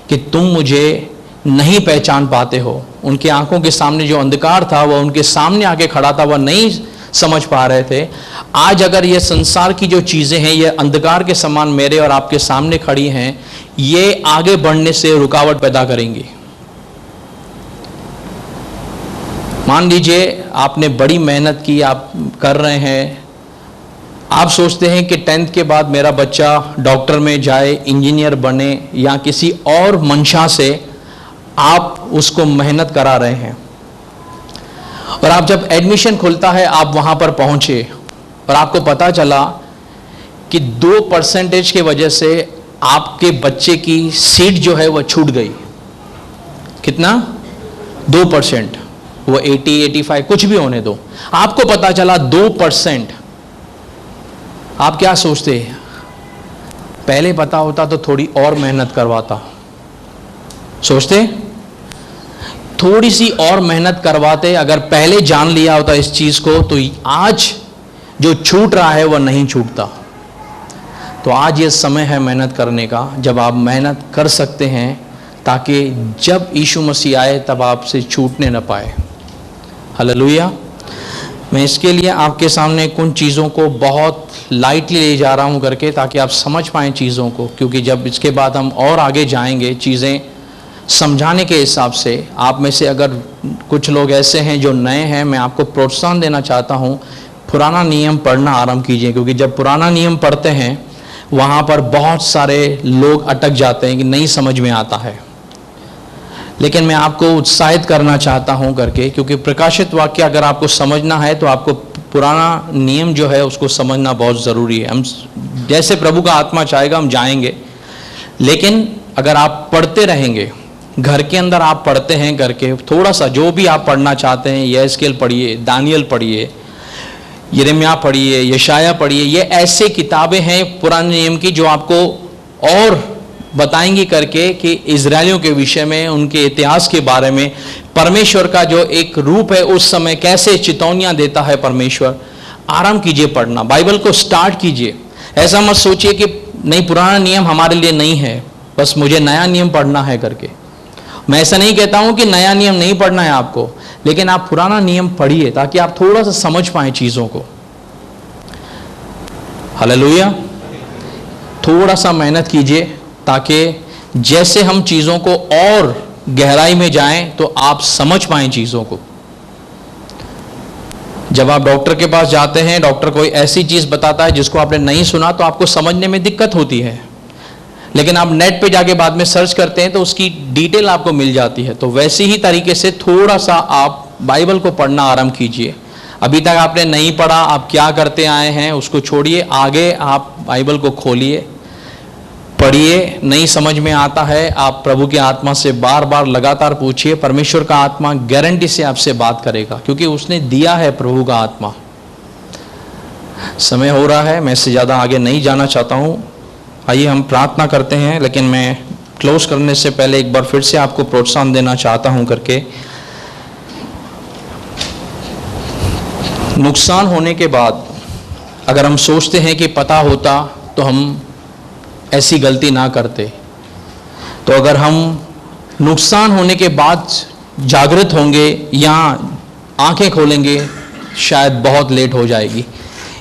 कि तुम मुझे नहीं पहचान पाते हो। उनकी आंखों के सामने जो अंधकार था वह उनके सामने आके खड़ा था, वह नहीं समझ पा रहे थे। आज अगर ये संसार की जो चीजें हैं, ये अंधकार के समान मेरे और आपके सामने खड़ी हैं, ये आगे बढ़ने से रुकावट पैदा करेंगी। मान लीजिए आपने बड़ी मेहनत की, आप कर रहे हैं, आप सोचते हैं कि 10th के बाद मेरा बच्चा डॉक्टर में जाए, इंजीनियर बने, या किसी और मंशा से आप उसको मेहनत करा रहे हैं। और आप जब एडमिशन खुलता है, आप वहां पर पहुंचे और आपको पता चला कि 2% के वजह से आपके बच्चे की सीट जो है वह छूट गई। कितना? 2%। वो 80, 85 कुछ भी होने दो, आपको पता चला 2%। आप क्या सोचते हैं? पहले पता होता तो थोड़ी और मेहनत करवाता। सोचते थोड़ी सी और मेहनत करवाते। अगर पहले जान लिया होता इस चीज को, तो आज जो छूट रहा है वह नहीं छूटता। तो आज ये समय है मेहनत करने का, जब आप मेहनत कर सकते हैं, ताकि जब यीशु मसीह आए तब आपसे छूटने न पाए। हालेलुया। मैं इसके लिए आपके सामने कुछ चीज़ों को बहुत लाइटली ले जा रहा हूं करके, ताकि आप समझ पाएं चीज़ों को, क्योंकि जब इसके बाद हम और आगे जाएंगे चीज़ें समझाने के हिसाब से। आप में से अगर कुछ लोग ऐसे हैं जो नए हैं, मैं आपको प्रोत्साहन देना चाहता हूं, पुराना नियम पढ़ना आरंभ कीजिए, क्योंकि जब पुराना नियम पढ़ते हैं वहाँ पर बहुत सारे लोग अटक जाते हैं कि नहीं समझ में आता है। लेकिन मैं आपको उत्साहित करना चाहता हूं करके, क्योंकि प्रकाशित वाक्य अगर आपको समझना है तो आपको पुराना नियम जो है उसको समझना बहुत ज़रूरी है। हम जैसे प्रभु का आत्मा चाहेगा हम जाएंगे, लेकिन अगर आप पढ़ते रहेंगे, घर के अंदर आप पढ़ते हैं करके, थोड़ा सा जो भी आप पढ़ना चाहते हैं, यहेजकेल पढ़िए, दानियल पढ़िए, यिर्मयाह पढ़िए, यशायाह पढ़िए, ये ऐसे किताबें हैं पुराने नियम की जो आपको और बताएंगी करके कि इजरायलियों के विषय में, उनके इतिहास के बारे में, परमेश्वर का जो एक रूप है उस समय कैसे चेतावनियां देता है परमेश्वर। आराम कीजिए पढ़ना, बाइबल को स्टार्ट कीजिए। ऐसा मत सोचिए कि नहीं पुराना नियम हमारे लिए नहीं है, बस मुझे नया नियम पढ़ना है करके। मैं ऐसा नहीं कहता हूं कि नया नियम नहीं पढ़ना है आपको, लेकिन आप पुराना नियम पढ़िए ताकि आप थोड़ा सा समझ पाएं चीज़ों को। हालेलुया। थोड़ा सा मेहनत कीजिए ताकि जैसे हम चीज़ों को और गहराई में जाएं तो आप समझ पाएं चीज़ों को। जब आप डॉक्टर के पास जाते हैं, डॉक्टर कोई ऐसी चीज़ बताता है जिसको आपने नहीं सुना तो आपको समझने में दिक्कत होती है, लेकिन आप नेट पे जाके बाद में सर्च करते हैं तो उसकी डिटेल आपको मिल जाती है। तो वैसे ही तरीके से थोड़ा सा आप बाइबल को पढ़ना आरंभ कीजिए। अभी तक आपने नहीं पढ़ा, आप क्या करते आए हैं उसको छोड़िए, आगे आप बाइबल को खोलिए, पढ़िए। नहीं समझ में आता है, आप प्रभु की आत्मा से बार बार लगातार पूछिए। परमेश्वर का आत्मा गारंटी से आपसे बात करेगा, क्योंकि उसने दिया है प्रभु का आत्मा। समय हो रहा है, मैं इससे ज़्यादा आगे नहीं जाना चाहता हूँ। आइए हम प्रार्थना करते हैं, लेकिन मैं क्लोज करने से पहले एक बार फिर से आपको प्रोत्साहन देना चाहता हूँ करके। नुकसान होने के बाद अगर हम सोचते हैं कि पता होता तो हम ऐसी गलती ना करते, तो अगर हम नुकसान होने के बाद जागृत होंगे या आंखें खोलेंगे शायद बहुत लेट हो जाएगी।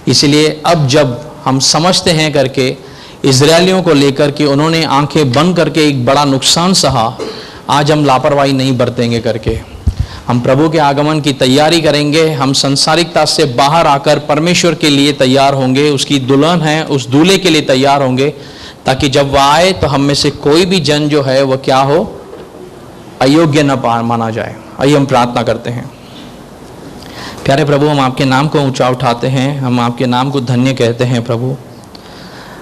इसलिए अब जब हम समझते हैं करके इजरायलियों को लेकर कि उन्होंने आंखें बंद करके एक बड़ा नुकसान सहा, आज हम लापरवाही नहीं बरतेंगे करके हम प्रभु के आगमन की तैयारी करेंगे। हम संसारिकता से बाहर आकर परमेश्वर के लिए तैयार होंगे, उसकी दुल्हन है उस दूल्हे के लिए तैयार होंगे, ताकि जब वह आए तो हम में से कोई भी जन जो है वह क्या हो, अयोग्य न माना जाए। आइए हम प्रार्थना करते हैं। प्यारे प्रभु, हम आपके नाम को ऊंचा उठाते हैं, हम आपके नाम को धन्य कहते हैं प्रभु।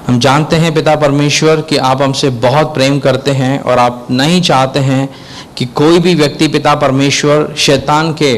हम जानते हैं पिता परमेश्वर कि आप हमसे बहुत प्रेम करते हैं और आप नहीं चाहते हैं कि कोई भी व्यक्ति पिता परमेश्वर शैतान के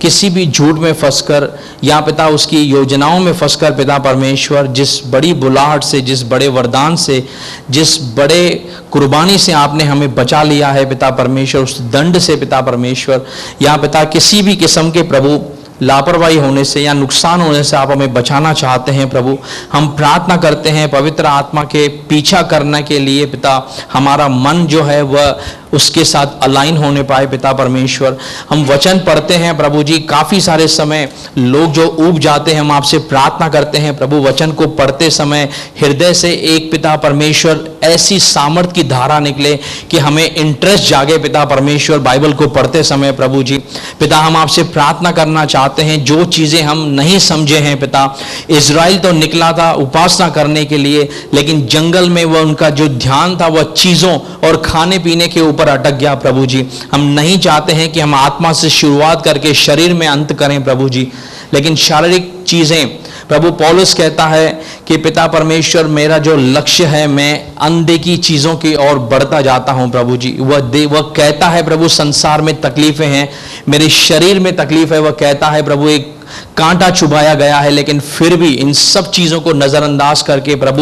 किसी भी झूठ में फंसकर या पिता उसकी योजनाओं में फंसकर पिता परमेश्वर जिस बड़ी बुलाहट से, जिस बड़े वरदान से, जिस बड़े कुर्बानी से आपने हमें बचा लिया है पिता परमेश्वर, उस दंड से पिता परमेश्वर या पिता किसी भी किस्म के प्रभु लापरवाही होने से या नुकसान होने से आप हमें बचाना चाहते हैं प्रभु। हम प्रार्थना करते हैं पवित्र आत्मा के पीछा करने के लिए पिता, हमारा मन जो है वह उसके साथ अलाइन होने पाए पिता परमेश्वर। हम वचन पढ़ते हैं प्रभु जी, काफ़ी सारे समय लोग जो ऊब जाते हैं, हम आपसे प्रार्थना करते हैं प्रभु वचन को पढ़ते समय हृदय से एक पिता परमेश्वर ऐसी सामर्थ की धारा निकले कि हमें इंटरेस्ट जागे पिता परमेश्वर बाइबल को पढ़ते समय प्रभु जी। पिता, हम आपसे प्रार्थना करना चाहते हैं, जो चीज़ें हम नहीं समझे हैं पिता, इज़राइल तो निकला था उपासना करने के लिए, लेकिन जंगल में वह उनका जो ध्यान था वह चीज़ों और खाने पीने के ऊपर अटक गया प्रभु जी। हम नहीं चाहते हैं कि हम आत्मा से शुरुआत करके शरीर में अंत करें प्रभु जी, लेकिन शारीरिक चीज़ें प्रभु पौलुस कहता है कि पिता परमेश्वर मेरा जो लक्ष्य है मैं अनदेखी चीज़ों की ओर बढ़ता जाता हूं प्रभु जी। वह कहता है प्रभु संसार में तकलीफें हैं, मेरे शरीर में तकलीफ है। वह कहता है प्रभु एक कांटा चुभाया गया है, लेकिन फिर भी इन सब चीज़ों को नज़रअंदाज करके प्रभु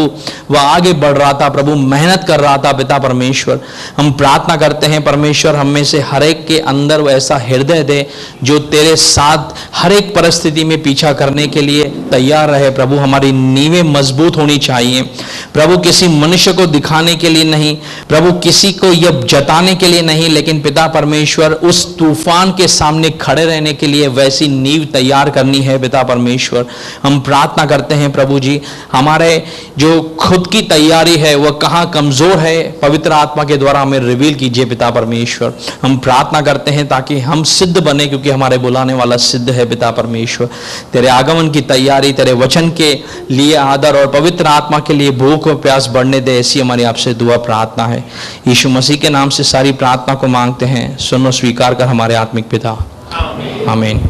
वह आगे बढ़ रहा था प्रभु, मेहनत कर रहा था पिता परमेश्वर। हम प्रार्थना करते हैं परमेश्वर हम में से हर एक के अंदर वह ऐसा हृदय दे जो तेरे साथ हर एक परिस्थिति में पीछा करने के लिए तैयार रहे प्रभु। हमारी नींवें मजबूत होनी चाहिए प्रभु, किसी मनुष्य को दिखाने के लिए नहीं प्रभु, किसी को यह जताने के लिए नहीं, लेकिन पिता परमेश्वर उस तूफान के सामने खड़े रहने के लिए वैसी नींव तैयार करनी है पिता परमेश्वर। हम प्रार्थना करते हैं प्रभु जी, हमारे जो खुद की तैयारी है वह कहाँ कमजोर है, पवित्र आत्मा के द्वारा हमें रिवील कीजिए पिता परमेश्वर। हम प्रार्थना करते हैं ताकि हम सिद्ध बने, क्योंकि हमारे बुलाने वाला सिद्ध है पिता परमेश्वर। तेरे आगमन की तैयारी, तेरे वचन के लिए आदर और पवित्र आत्मा के लिए भूख और प्यास बढ़ने दे, ऐसी हमारी आपसे दुआ प्रार्थना है। यीशु मसीह के नाम से सारी प्रार्थना को मांगते हैं, सुनो स्वीकार कर हमारे आत्मिक पिता, आमीन।